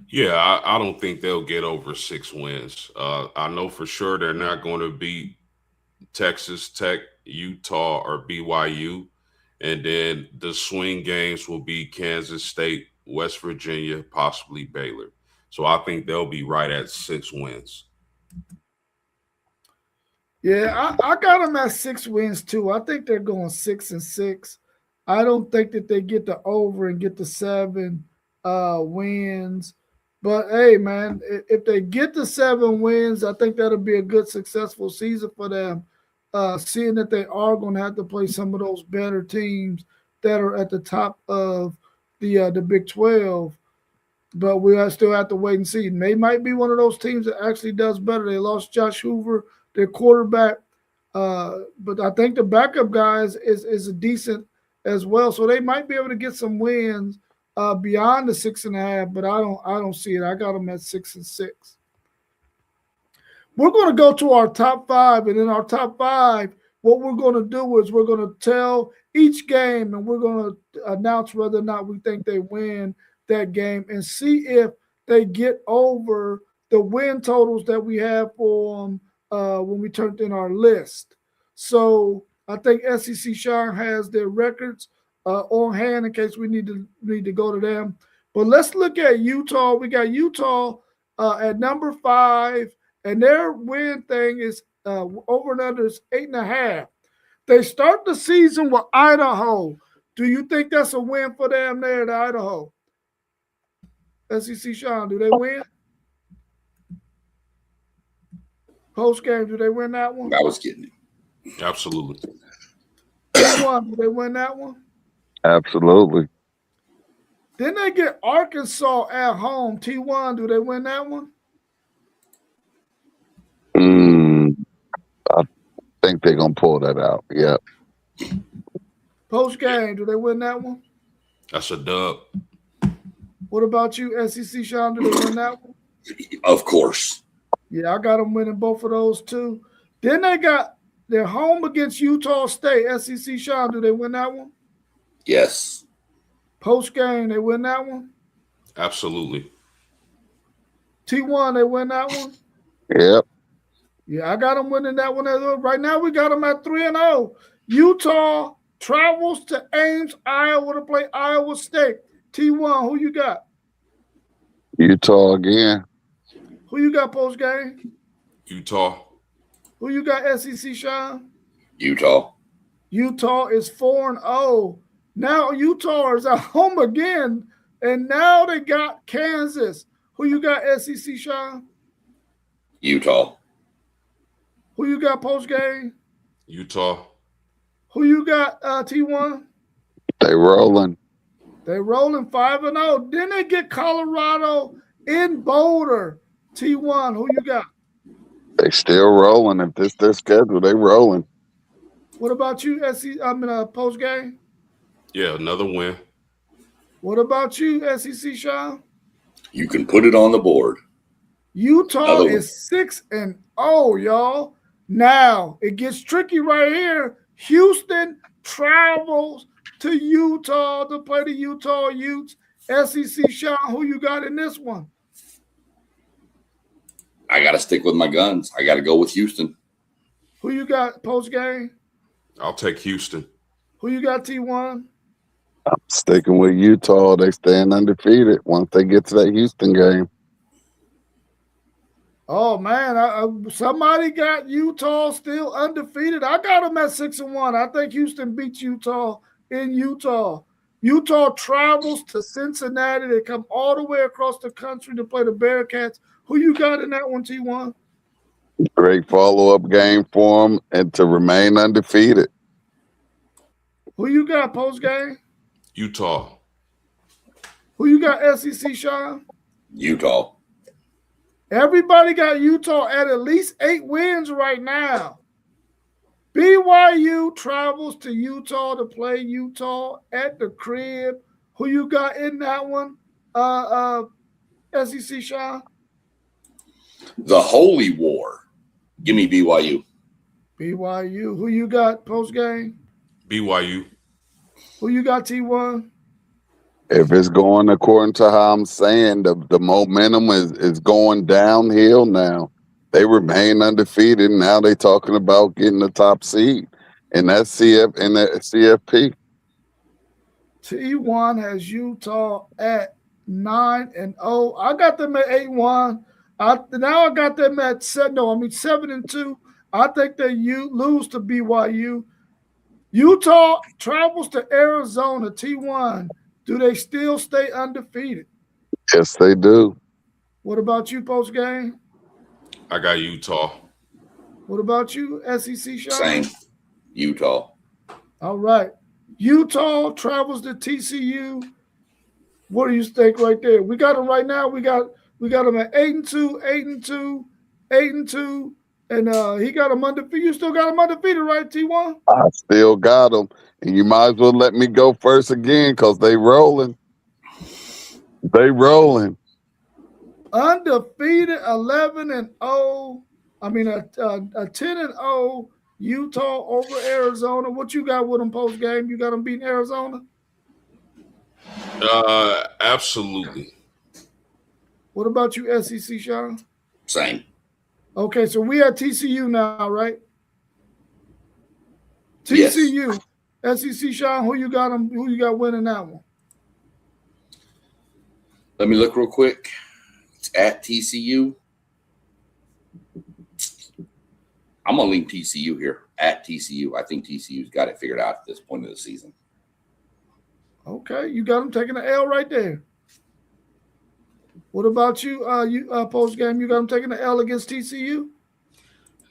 Yeah, I don't think they'll get over 6 wins. I know for sure they're not going to beat Texas Tech, Utah, or BYU. And then the swing games will be Kansas State, West Virginia, possibly Baylor. So I think they'll be right at 6 wins. Yeah, I got them at 6 wins too. I think they're going 6-6. I don't think that they get the over and get the 7 wins. But hey, man, if they get the 7 wins, I think that'll be a good, successful season for them. Seeing that they are going to have to play some of those better teams that are at the top of the Big 12. But we still have to wait and see. And they might be one of those teams that actually does better. They lost Josh Hoover, their quarterback. But I think the backup guys is a decent as well. So they might be able to get some wins beyond the 6.5, but I don't see it. I got them at 6-6. We're going to go to our top 5, and in our top 5, what we're going to do is we're going to tell each game, and we're going to announce whether or not we think they win that game and see if they get over the win totals that we have for them when we turned in our list. So I think SEC Sean has their records on hand in case we need to go to them. But let's look at Utah. We got Utah at number 5, and their win thing is over and under is 8.5. They start the season with Idaho. Do you think that's a win for them there at Idaho? SEC Sean, do they win? Post game, do they win that one? I was getting it. Absolutely. Do they win that one? Absolutely. Then they get Arkansas at home. T1, do they win that one? I think they're gonna pull that out. Yeah. Post game, do they win that one? That's a dub. What about you, SEC Sean? Do they win that one? Of course. Yeah, I got them winning both of those too. Then they got their home against Utah State. SEC Sean, do they win that one? Yes. Post game, they win that one? Absolutely. T1, they win that one? Yep. Yeah, I got them winning that one as well. Right now, we got them at 3-0. Utah travels to Ames, Iowa to play Iowa State. T1, who you got? Utah again. Who you got post game? Utah. Who you got, SEC Sean? Utah. Utah is 4-0. Now Utah is at home again, and now they got Kansas. Who you got, SEC Sean? Utah. Who you got post game? Utah. Who you got, T1? They rolling. They rolling 5-0. Then they get Colorado in Boulder. T1, who you got? They still rolling. If this their schedule, they rolling. What about you, post game? Yeah, another win. What about you, SEC Sean? You can put it on the board. Utah Another one. is 6-0, y'all. Now it gets tricky right here. Houston travels to Utah to play the Utah Utes. SEC Sean, who you got in this one? I got to stick with my guns. I got to go with Houston. Who you got post game? I'll take Houston. Who you got, T1? I'm sticking with Utah. They stand undefeated once they get to that Houston game. Oh man, somebody got Utah still undefeated. I got them at 6-1. I think Houston beats Utah in Utah. Utah travels to Cincinnati. They come all the way across the country to play the Bearcats. Who you got in that one, T1? Great follow-up game for them and to remain undefeated. Who you got post game? Utah. Who you got SEC, Sean? Utah. Everybody got Utah at least 8 wins right now. BYU travels to Utah to play Utah at the crib. Who you got in that one, SEC, Sean? The Holy War. Give me BYU. BYU. Who you got post game? BYU. Who you got, T1? If it's going according to how I'm saying, the momentum is going downhill now. They remain undefeated. Now they talking about getting the top seed in that CFP. T1 has Utah at 9-0. I got them at 8-1. Now I got them at 7-2. I think they lose to BYU. Utah travels to Arizona. T1. Do they still stay undefeated? Yes, they do. What about you, post game? I got Utah. What about you, SEC Sean? Same. Utah. All right. Utah travels to TCU. What do you think right there? We got them right now. We got them at 8-2, 8-2, 8-2, and he got them undefeated. You still got them undefeated, right, T1? I still got them. And you might as well let me go first again because they rolling. They rolling. Undefeated, 11-0. I mean, a 10-0 Utah over Arizona. What you got with them post game? You got them beating Arizona? Absolutely. What about you, SEC, Sean? Same. Okay, so we at TCU now, right? Yes. TCU, SEC, Sean. Who you got them? Who you got winning that one? Let me look real quick. It's at TCU. I'm going to lean TCU here. At TCU. I think TCU's got it figured out at this point of the season. Okay, you got them taking the L right there. What about you? Post game, you got them taking the L against TCU?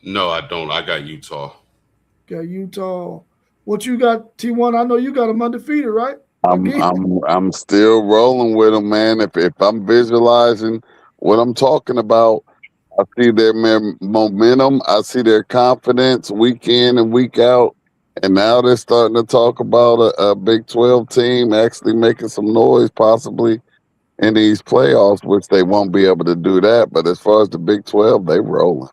No, I don't. I got Utah. Got Utah. What you got, T1? I know you got them undefeated, right? I'm still rolling with them, man. If I'm visualizing what I'm talking about, I see their momentum. I see their confidence week in and week out. And now they're starting to talk about a Big 12 team actually making some noise possibly in these playoffs, which they won't be able to do that. But as far as the Big 12, they rolling.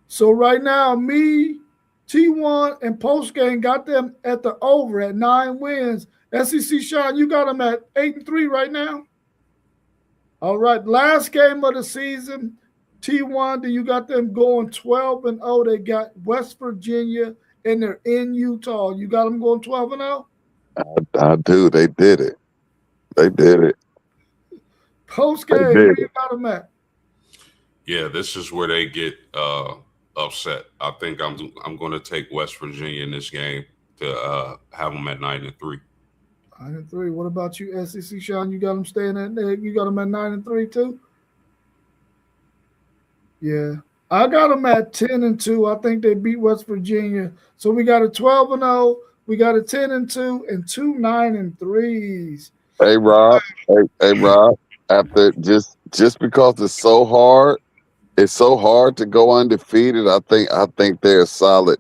So right now, me, T1, and postgame got them at the over at 9 wins. SEC Sean, you got them at 8-3 right now? All right, last game of the season, T1, do you got them going 12-0? They got West Virginia, and they're in Utah. You got them going 12-0? I do. They did it. They did it. Post game, where you got them at? Yeah, this is where they get upset. I think I'm going to take West Virginia in this game to have them at 9-3. 9-3. What about you, SEC Sean? You got them staying at there? You got them at 9-3 too? Yeah, I got them at 10-2. I think they beat West Virginia. So we got a 12-0 We got a 10-2 and 2 9-3s. Hey Rob, hey Rob. After just because it's so hard to go undefeated. I think they're a solid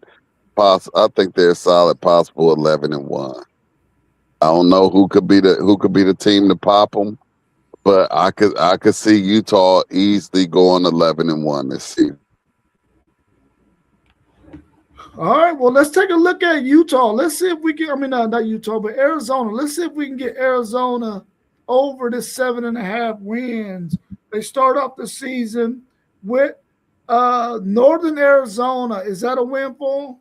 I think they're a solid possible 11-1. I don't know who could be the team to pop them, but I could see Utah easily going 11-1 this season. All right, well, let's take a look at Utah. Let's see if we can, not Utah, but Arizona. Let's see if we can get Arizona over the 7.5 wins. They start off the season with Northern Arizona. Is that a win for them?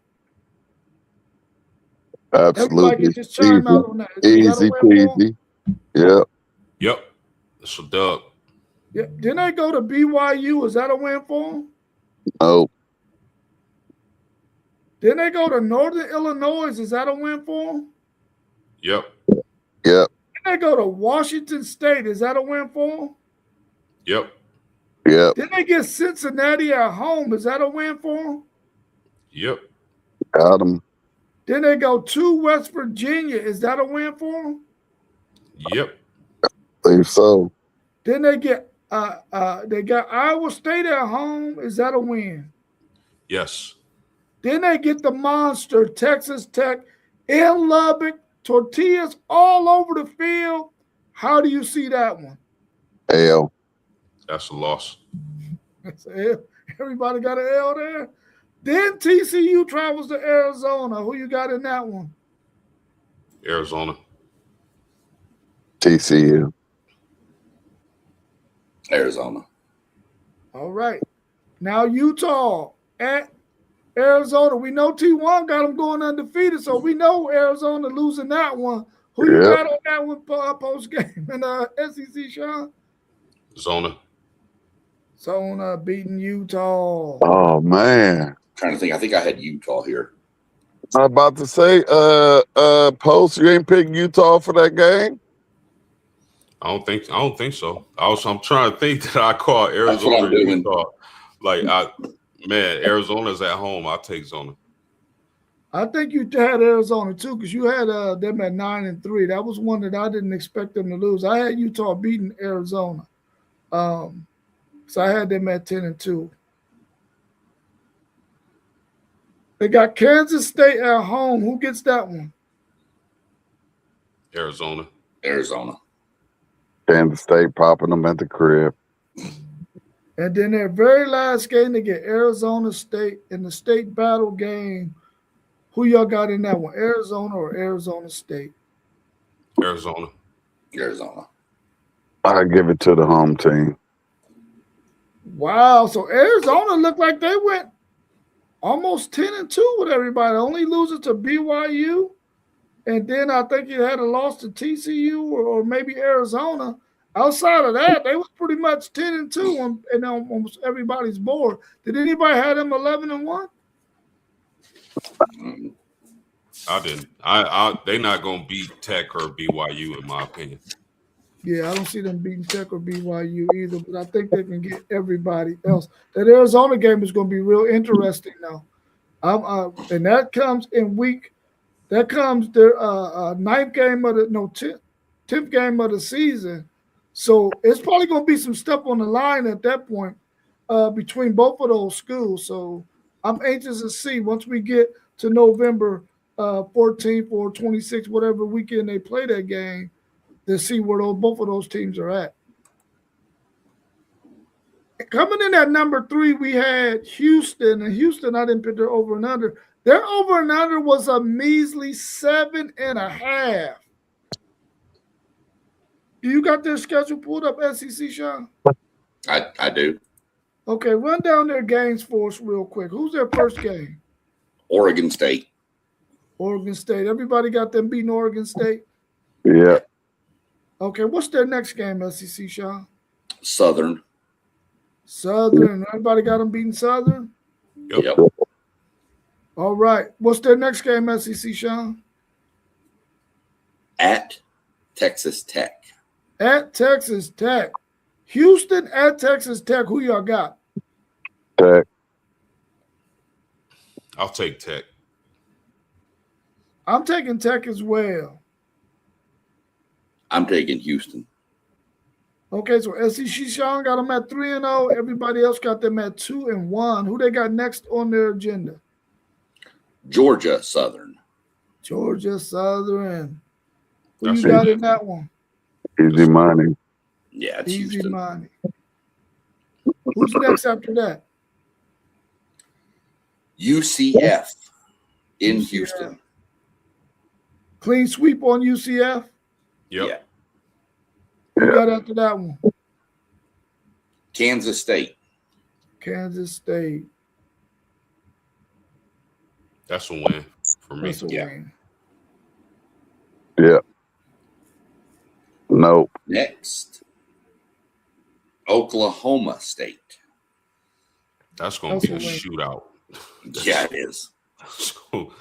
Absolutely. Everybody can just chime out on that. Easy peasy. Yep. Yep. It's a dub. Yeah. Didn't they go to BYU? Is that a win for them? No. Didn't they go to Northern Illinois? Is that a win for them? Yep. Yep. Didn't they go to Washington State? Is that a win for them? Yep. Yep. Didn't they get Cincinnati at home? Is that a win for them? Yep. Got them. Then they go to West Virginia. Is that a win for them? Yep. Believe so. Then they get they got Iowa State at home. Is that a win? Yes. Then they get the monster Texas Tech in Lubbock, tortillas all over the field. How do you see that one? L. That's a loss. Everybody got an L there. Then TCU travels to Arizona. Who you got in that one? Arizona. TCU. Arizona. All right. Now Utah at Arizona. We know T1 got them going undefeated, so we know Arizona losing that one. Who you got on that one post game in SEC, Sean? Zona. Zona beating Utah. Oh man. Trying to think. I think I had Utah here. I'm about to say, Post, you ain't picking Utah for that game? I don't think so. I'm trying to think that I call Arizona. That's what I'm doing. Utah. Arizona's at home. I'll take Zona. I think you had Arizona too, because you had them at 9-3. That was one that I didn't expect them to lose. I had Utah beating Arizona. So I had them at 10-2. They got Kansas State at home. Who gets that one? Arizona. Arizona. Kansas State popping them at the crib. And then their very last game, they get Arizona State in the state battle game. Who y'all got in that one? Arizona or Arizona State? Arizona. Arizona. I give it to the home team. Wow. So Arizona looked like they went almost 10-2 with everybody. Only losing to BYU. And then I think you had a loss to TCU or maybe Arizona. Outside of that, they was pretty much 10-2 on almost everybody's board. Did anybody have them 11-1? I didn't. They're not gonna beat Tech or BYU in my opinion. Yeah, I don't see them beating Tech or BYU either, but I think they can get everybody else. That Arizona game is going to be real interesting now. And that comes in that comes the 10th game of the season. So it's probably going to be some stuff on the line at that point between both of those schools. So I'm anxious to see once we get to November 14th or 26th, whatever weekend they play that game, to see where both of those teams are at. Coming in at number 3, we had Houston. And Houston, I didn't pick their over and under. Their over and under was a measly 7.5. You got their schedule pulled up, SEC, Sean? I do. Okay, run down their games for us real quick. Who's their first game? Oregon State. Oregon State. Everybody got them beating Oregon State? Yeah. Okay, what's their next game, SEC, Sean? Southern. Southern. Everybody got them beating Southern? Yep. All right. What's their next game, SEC, Sean? At Texas Tech. At Texas Tech. Houston at Texas Tech. Who y'all got? Tech. I'll take Tech. I'm taking Tech as well. I'm taking Houston. Okay, so SEC Sean got them at 3-0. Everybody else got them at 2-1. Who they got next on their agenda? Georgia Southern. Georgia Southern. Who That's you got in that one? Easy money. Yeah, it's Easy Houston. money. Who's next after that? UCF in UCF. Houston. Clean sweep on UCF. Yep. Yeah. Who got after that one? Kansas State. Kansas State. That's a win for me. That's a Yeah. win. Yeah. Nope. Next, Oklahoma State. That's gonna That's be a a win. shootout. Yeah, it is. So,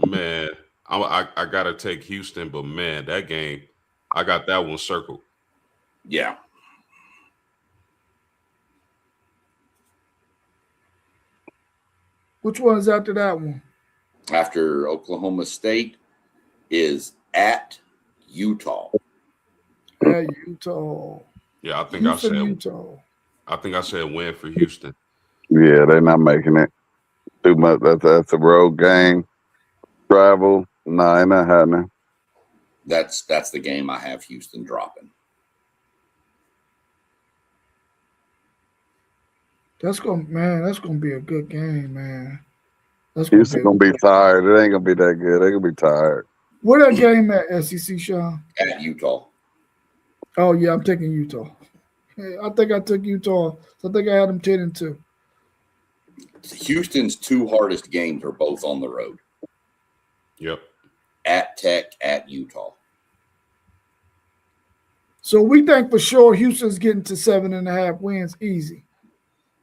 man, I gotta take Houston, but man, that game, I got that one circled. Yeah. Which one is after that one? After Oklahoma State is at Utah. At Utah. Yeah, I think Houston, I said Utah. win for Houston. Yeah, they're not making it. Too much. That's a road game. Travel. No, ain't not happening. That's the game I have Houston dropping. That's gonna be a good game, man. That's Houston gonna be tired. It ain't gonna be that good. They're gonna be tired. Where that game at, SEC, Sean? At Utah. Oh yeah, I'm taking Utah. Hey, I think I took Utah. So I think I had them 10-2. Houston's two hardest games are both on the road. Yep. At Tech, at Utah. So we think for sure Houston's getting to 7.5 wins easy.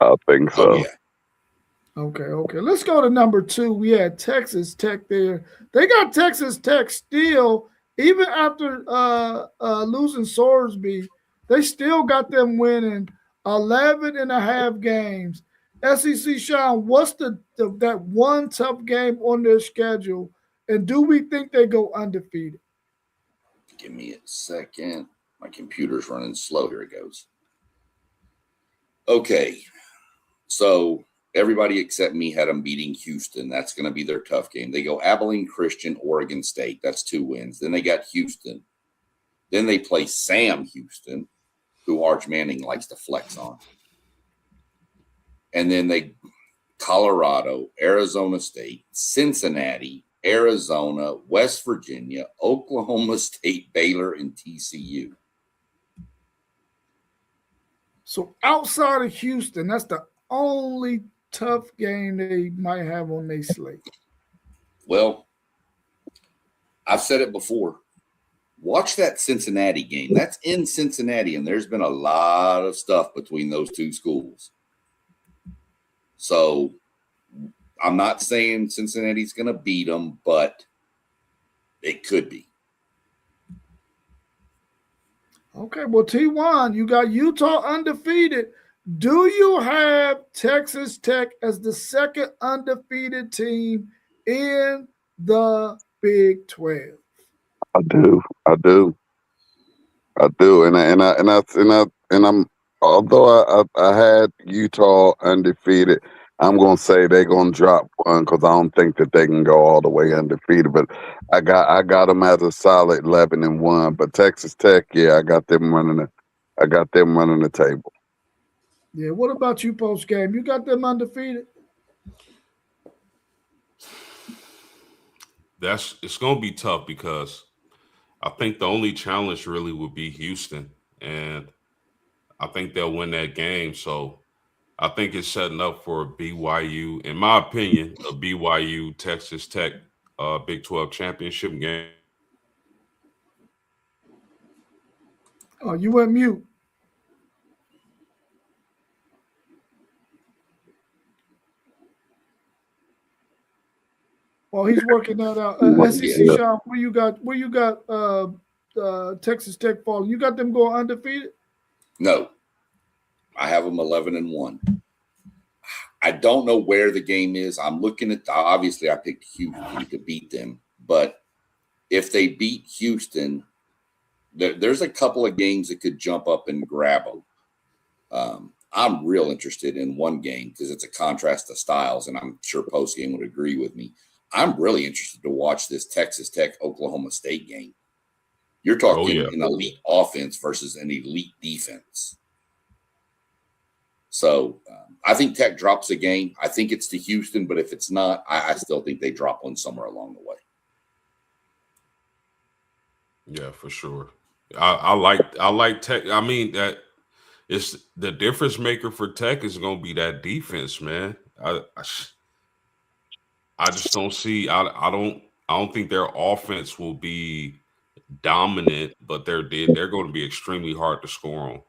I think so. Oh, yeah. Okay. Let's go to number 2. We had Texas Tech there. They got Texas Tech still, even after losing Sorsby, they still got them winning 11.5 games. SEC Sean, what's that one tough game on their schedule? And do we think they go undefeated? Give me a second. My computer's running slow. Here it goes. Okay. So everybody except me had them beating Houston. That's going to be their tough game. They go Abilene Christian, Oregon State. That's 2 wins. Then they got Houston. Then they play Sam Houston, who Arch Manning likes to flex on. And then they Colorado, Arizona State, Cincinnati, Arizona, West Virginia, Oklahoma State, Baylor, and TCU. So outside of Houston, that's the only tough game they might have on their slate. Well, I've said it before. Watch that Cincinnati game. That's in Cincinnati, and there's been a lot of stuff between those two schools. So I'm not saying Cincinnati's going to beat them, but it could be. Okay, well, T1, you got Utah undefeated. Do you have Texas Tech as the second undefeated team in the Big 12? I do. And I'm although I had Utah undefeated, I'm gonna say they're gonna drop one because I don't think that they can go all the way undefeated. But I got them as a solid 11-1. But Texas Tech, yeah, I got them running the table. Yeah, what about you post game? You got them undefeated? It's gonna be tough because I think the only challenge really would be Houston, and I think they'll win that game. So I think it's setting up for a BYU, in my opinion, a BYU Texas Tech Big 12 championship game. Oh, you went mute. Well, he's working that out. SEC Sean, where you got Texas Tech falling? You got them going undefeated? No, I have them 11-1. I don't know where the game is. I'm looking at obviously I picked Houston to beat them, But if they beat Houston, there's a couple of games that could jump up and grab them. I'm real interested in one game because it's a contrast to styles, and I'm sure postgame would agree with me. I'm really interested to watch this Texas Tech Oklahoma State game. You're talking an elite offense versus an elite defense. So I think Tech drops a game. I think it's to Houston, but if it's not, I still think they drop one somewhere along the way. Yeah, for sure. I like Tech. I mean, that it's the difference maker for Tech is going to be that defense, man. I just don't see. I don't think their offense will be dominant, but they're going to be extremely hard to score on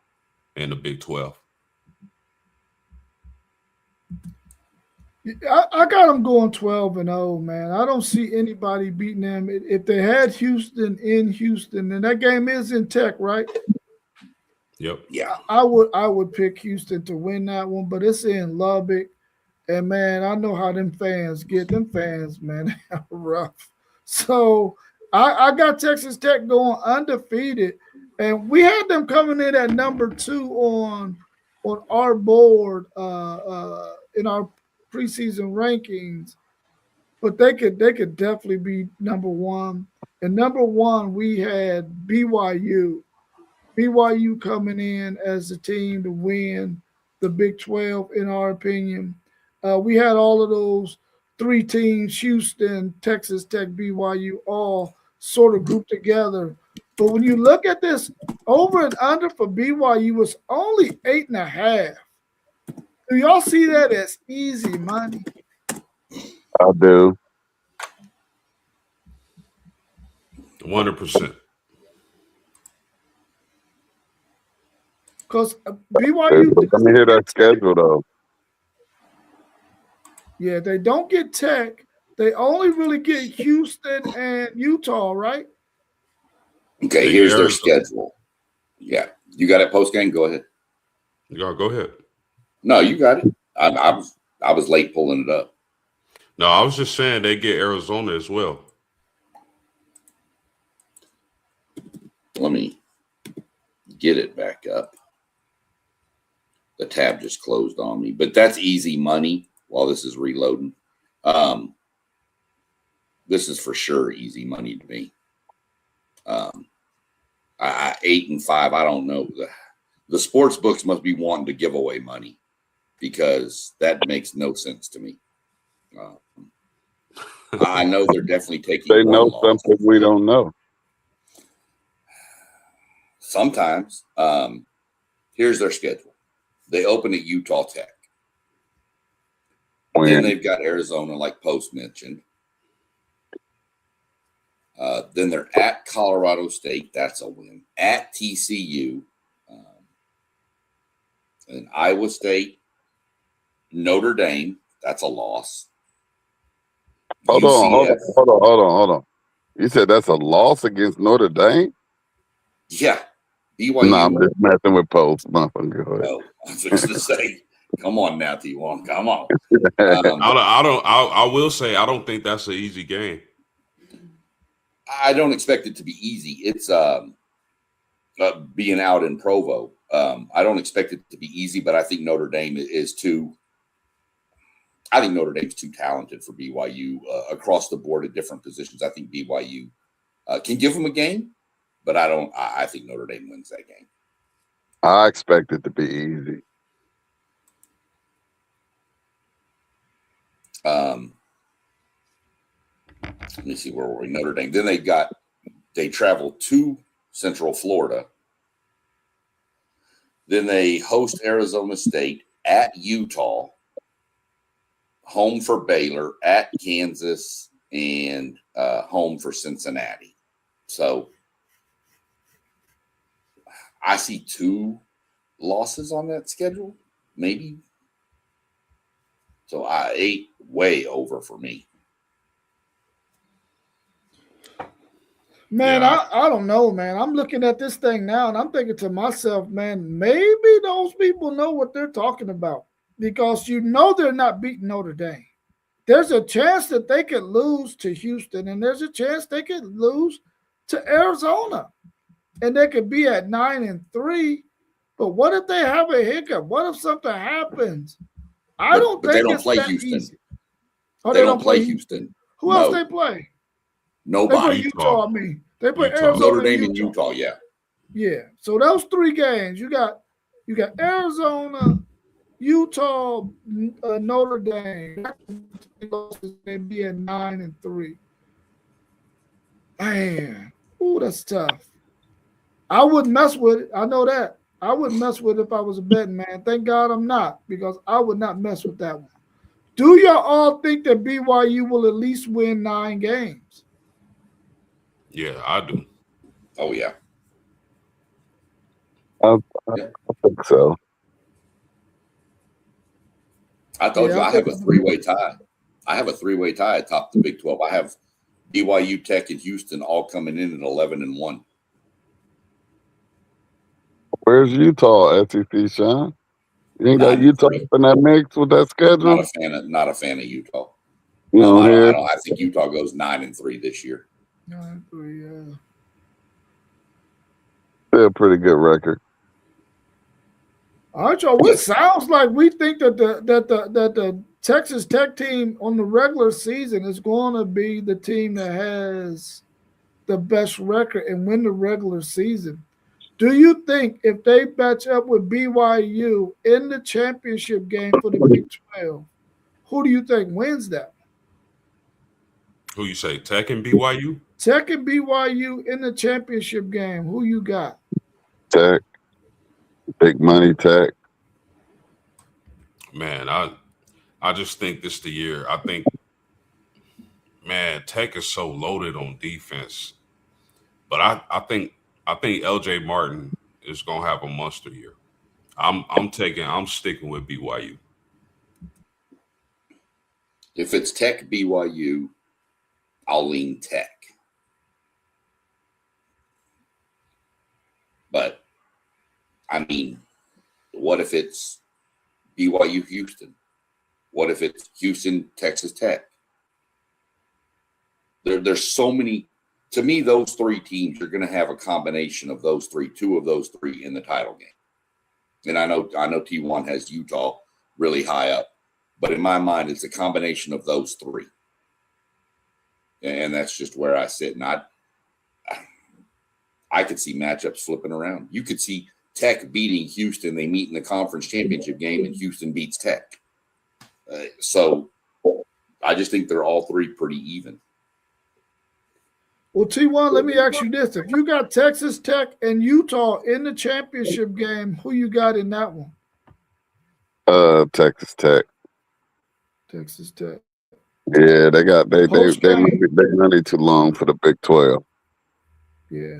in the Big 12. I got them going 12-0, man. I don't see anybody beating them. If they had Houston in Houston, and that game is in Tech, right? Yep. Yeah. I would pick Houston to win that one, but it's in Lubbock. And, man, I know how them fans get. Them fans, man, they're rough. So I got Texas Tech going undefeated. And we had them coming in at number 2 on our board in our preseason rankings, but they could definitely be number 1. And number 1, we had BYU coming in as the team to win the Big 12, in our opinion. We had all of those 3 teams, Houston, Texas Tech, BYU, all sort of grouped together. But when you look at this, over and under for BYU was only 8.5. Do y'all see that as easy money? I do. 100%. Because BYU. Let me hear that schedule, though. Yeah, they don't get Tech. They only really get Houston and Utah, right? Okay, here's their schedule. Yeah. You got it post game? Go ahead. Yeah, go ahead. No, you got it. I was late pulling it up. No, I was just saying they get Arizona as well. Let me get it back up. The tab just closed on me, but that's easy money while this is reloading. This is for sure easy money to me. 8 and 5. I don't know. The sports books must be wanting to give away money because that makes no sense to me. I know they're definitely taking. They know something we don't know. Sometimes. Here's their schedule. They open at Utah Tech. Then they've got Arizona, like Post mentioned. Then they're at Colorado State. That's a win. At TCU. And Iowa State. Notre Dame. That's a loss. Hold on. You said that's a loss against Notre Dame? Yeah. BYU. No, I'm just messing with Post. Go ahead. No, I was just to say, come on now, T1. Come on. I will say I don't think that's an easy game. I don't expect it to be easy. It's being out in Provo. I don't expect it to be easy, but I think Notre Dame is too. I think Notre Dame's too talented for BYU across the board at different positions. I think BYU can give them a game, but I don't. I think Notre Dame wins that game. I expect it to be easy. Let me see, where were we? Notre Dame. Then they travel to Central Florida. Then they host Arizona State, at Utah, home for Baylor, at Kansas, and home for Cincinnati. So I see 2 losses on that schedule, maybe. So 8 way over for me. Man, Yeah. I don't know, man. I'm looking at this thing now, and I'm thinking to myself, man, maybe those people know what they're talking about because you know they're not beating Notre Dame. there's a chance that they could lose to Houston, and there's a chance they could lose to Arizona, and they could be at 9-3. But what if they have a hiccup? What if something happens? I don't but think they don't it's play that Houston. easy. Oh, They don't play Houston. Who else No. they play? They play Nobody. Utah. I mean, they play Utah. Arizona, Notre Dame and Utah. Yeah. Yeah. So those 3 games, you got Arizona, Utah, Notre Dame. They be at 9-3. Man, ooh, that's tough. I wouldn't mess with it. I know that. I wouldn't mess with it if I was a betting man. Thank God I'm not, because I would not mess with that one. Do y'all all think that BYU will at least win 9 games? Yeah, I do. Oh yeah. I think so. I told Yeah, you I I have think- a 3-way tie. I have a 3-way tie atop the Big 12. I have BYU, Tech, and Houston all coming in at 11-1. Where's Utah, SEC, Sean? You ain't got 9-3. Utah up in that mix with that schedule? Not a fan of Utah. You No, don't I hear? don't. I think Utah goes 9-3 this year. 9-3, yeah. Still a pretty good record. All right, y'all. What sounds like we think that the Texas Tech team on the regular season is going to be the team that has the best record and win the regular season. Do you think if they match up with BYU in the championship game for the Big 12, who do you think wins that? Who you say, Tech and BYU? Tech and BYU in the championship game. Who you got? Tech. Big money Tech. Man, I just think this the year. I think, man, Tech is so loaded on defense. But I think LJ Martin is gonna have a monster year. I'm sticking with BYU. If it's Tech BYU, I'll lean Tech. But I mean, what if it's BYU Houston? What if it's Houston Texas Tech? There's so many. To me, those 3 teams are going to have a combination of those 3, 2 of those 3 in the title game. And I know T1 has Utah really high up, but in my mind, it's a combination of those 3. And that's just where I sit. And I could see matchups flipping around. You could see Tech beating Houston. They meet in the conference championship game, and Houston beats Tech. So I just think they're all 3 pretty even. Well, T1, let me ask you this. If you got Texas Tech and Utah in the championship game, who you got in that one? Texas Tech. Texas Tech. Yeah, they money too long for the Big 12. Yeah.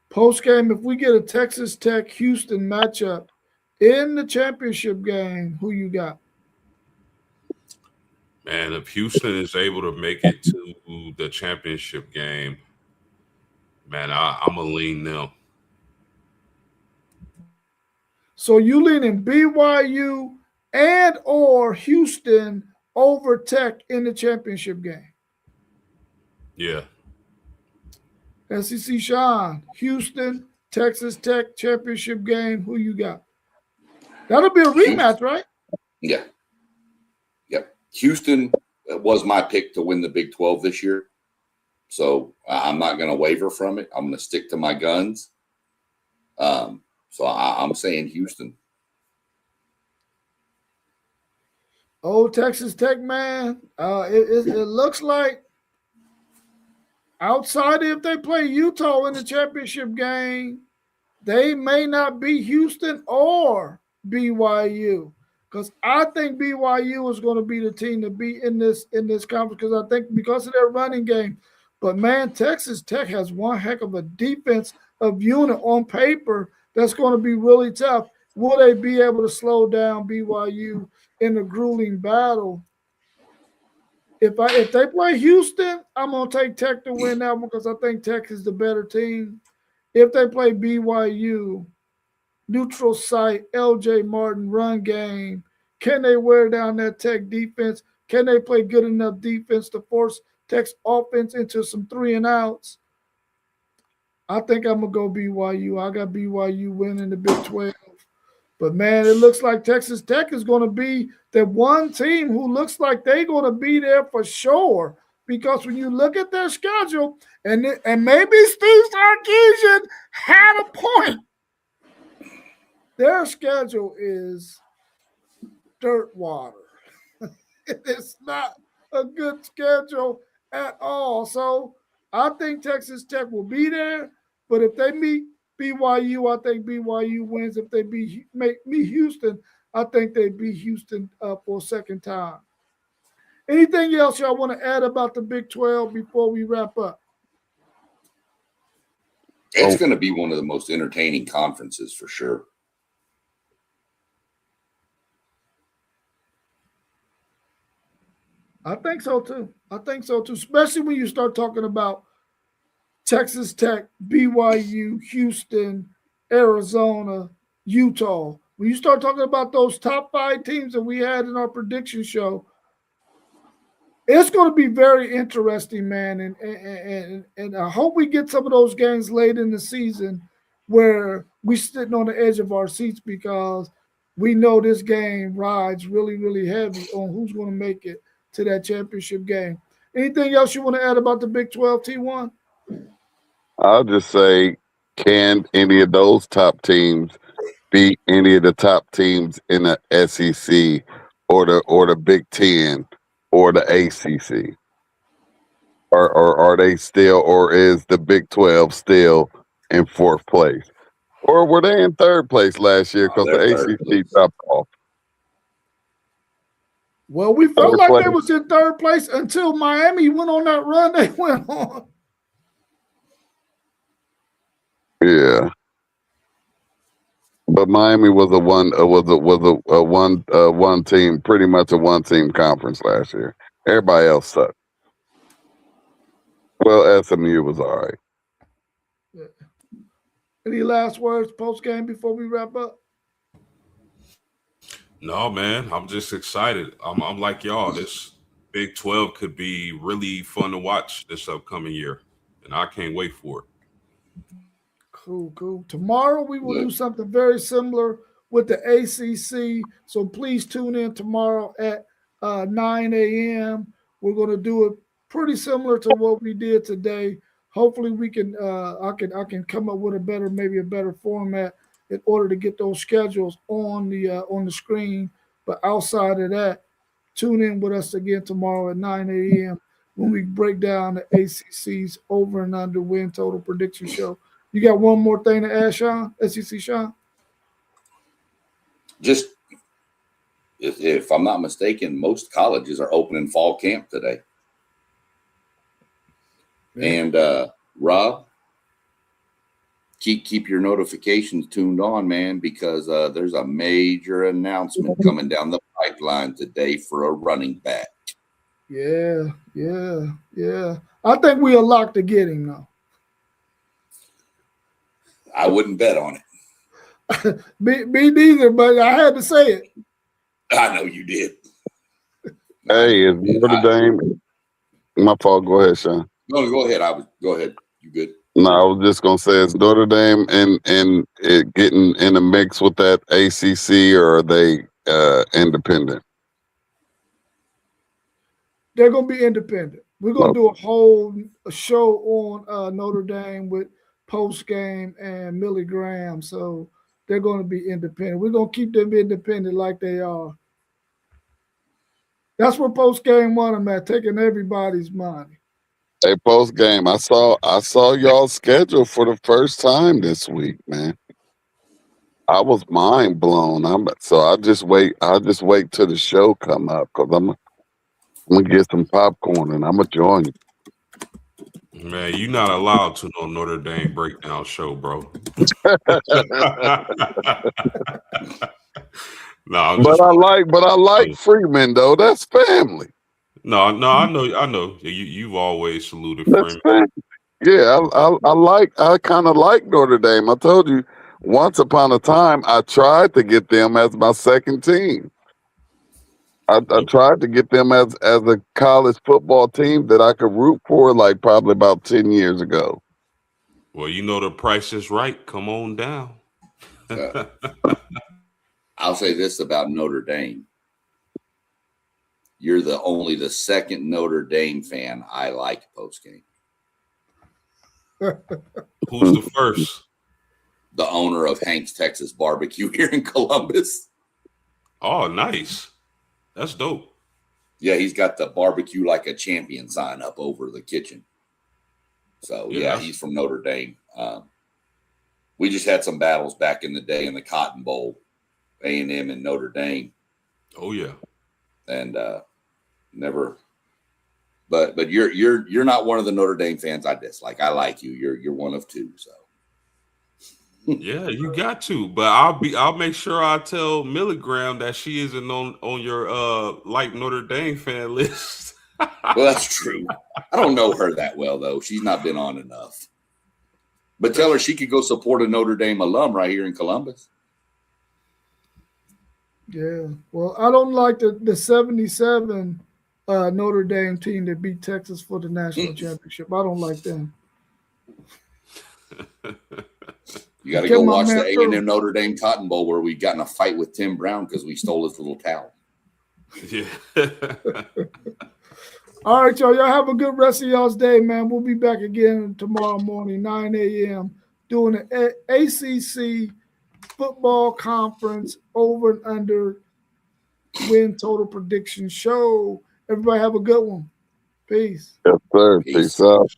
Post game, if we get a Texas Tech Houston matchup in the championship game, who you got? Man, if Houston is able to make it to the championship game, man, I'm gonna lean them. So you leaning BYU and or Houston over Tech in the championship game? Yeah. SEC Sean, Houston, Texas Tech championship game. Who you got? That'll be a rematch, right? Yeah. Yep. Houston was my pick to win the Big 12 this year. So I'm not going to waver from it. I'm going to stick to my guns. So I'm saying Houston. Oh, Texas Tech, man. It looks like outside if they play Utah in the championship game, they may not be Houston or BYU. Because I think BYU is going to be the team to be in this conference, because I think because of their running game. But man, Texas Tech has one heck of a defense of unit on paper that's going to be really tough. Will they be able to slow down BYU in a grueling battle? If they play Houston, I'm going to take Tech to win that one because I think Tech is the better team. If they play BYU, neutral site, LJ Martin, run game, can they wear down that Tech defense? Can they play good enough defense to force Tech's offense into some 3-and-outs? I think I'm going to go BYU. I got BYU winning the Big 12. But, man, it looks like Texas Tech is going to be the one team who looks like they're going to be there for sure. Because when you look at their schedule, and maybe Steve Sarkisian had a point, their schedule is dirt water. It's not a good schedule at all. So I think Texas Tech will be there. But if they meet BYU, I think BYU wins. If they meet Houston, I think they beat Houston for a second time. Anything else y'all want to add about the Big 12 before we wrap up? It's going to be one of the most entertaining conferences for sure. I think so too. Especially when you start talking about Texas Tech, BYU, Houston, Arizona, Utah. When you start talking about those top 5 teams that we had in our prediction show, it's going to be very interesting, man. And I hope we get some of those games late in the season where we're sitting on the edge of our seats, because we know this game rides really, really heavy on who's going to make it to that championship game. Anything else you want to add about the Big 12, T1? I'll just say, can any of those top teams beat any of the top teams in the SEC or the Big Ten or the ACC? Or are they still, or is the Big 12 still in 4th place? Or were they in 3rd place last year because the ACC dropped off? Well, we felt like they was in 3rd place until Miami went on that run they went on. Yeah, but Miami was a one team, pretty much a 1-team conference last year. Everybody else sucked. Well, SMU was all right. Yeah. Any last words post game before we wrap up? No, man, I'm just excited. I'm like y'all. This Big 12 could be really fun to watch this upcoming year, and I can't wait for it. Cool. Tomorrow we will do something very similar with the ACC. So please tune in tomorrow at 9 a.m. We're going to do it pretty similar to what we did today. Hopefully we can I can come up with a better format in order to get those schedules on the screen. But outside of that, tune in with us again tomorrow at 9 a.m. when we break down the ACC's over and under win total prediction show. You got one more thing to add, Sean? SEC Sean? Just, if I'm not mistaken, most colleges are opening fall camp today. Yeah. And Rob, keep your notifications tuned on, man, because there's a major announcement coming down the pipeline today for a running back. Yeah. I think we'll lock to get him, though. I wouldn't bet on it. me neither, but I had to say it. I know you did. Hey, is Notre Dame? My fault. Go ahead, Sean. No, go ahead. Go ahead. You good? No, I was just gonna say, is Notre Dame and it getting in the mix with that ACC, or are they independent? They're gonna be independent. We're gonna do a show on Notre Dame with post game and Millie Graham, so they're going to be independent. We're going to keep them independent like they are. That's what post game want them at, taking everybody's money. Hey, post game, I saw y'all schedule for the first time this week, man. I was mind blown. I'll just wait till the show come up, because I'm gonna get some popcorn and I'm gonna join you. Man, you're not allowed to know Notre Dame breakdown show, bro. No, but I like Freeman though. That's family. No, I know. You've always saluted Freeman. Family. Yeah, I kind of like Notre Dame. I told you once upon a time I tried to get them as my second team. I tried to get them as a college football team that I could root for, like probably about 10 years ago. Well, you know the price is right. Come on down. I'll say this about Notre Dame. You're only the second Notre Dame fan I like post game. Who's the first? The owner of Hank's Texas Barbecue here in Columbus. Oh, nice. That's dope. Yeah, he's got the barbecue like a champion sign up over the kitchen. So yeah, he's from Notre Dame. We just had some battles back in the day in the Cotton Bowl, A&M and Notre Dame. Oh yeah, and never. But you're not one of the Notre Dame fans I dislike. I like you. You're one of two. So yeah, you got to. But I'll make sure I tell Milligram that she isn't on your like Notre Dame fan list. Well, that's true. I don't know her that well though. She's not been on enough. But tell her she could go support a Notre Dame alum right here in Columbus. Yeah. Well, I don't like the 77 Notre Dame team that beat Texas for the national championship. I don't like them. You got to go watch the A&M Notre Dame Cotton Bowl where we got in a fight with Tim Brown because we stole his little towel. Yeah. All right, y'all. Y'all have a good rest of y'all's day, man. We'll be back again tomorrow morning, 9 a.m., doing an ACC football conference over and under win total prediction show. Everybody have a good one. Peace. Yes, sir. Peace out.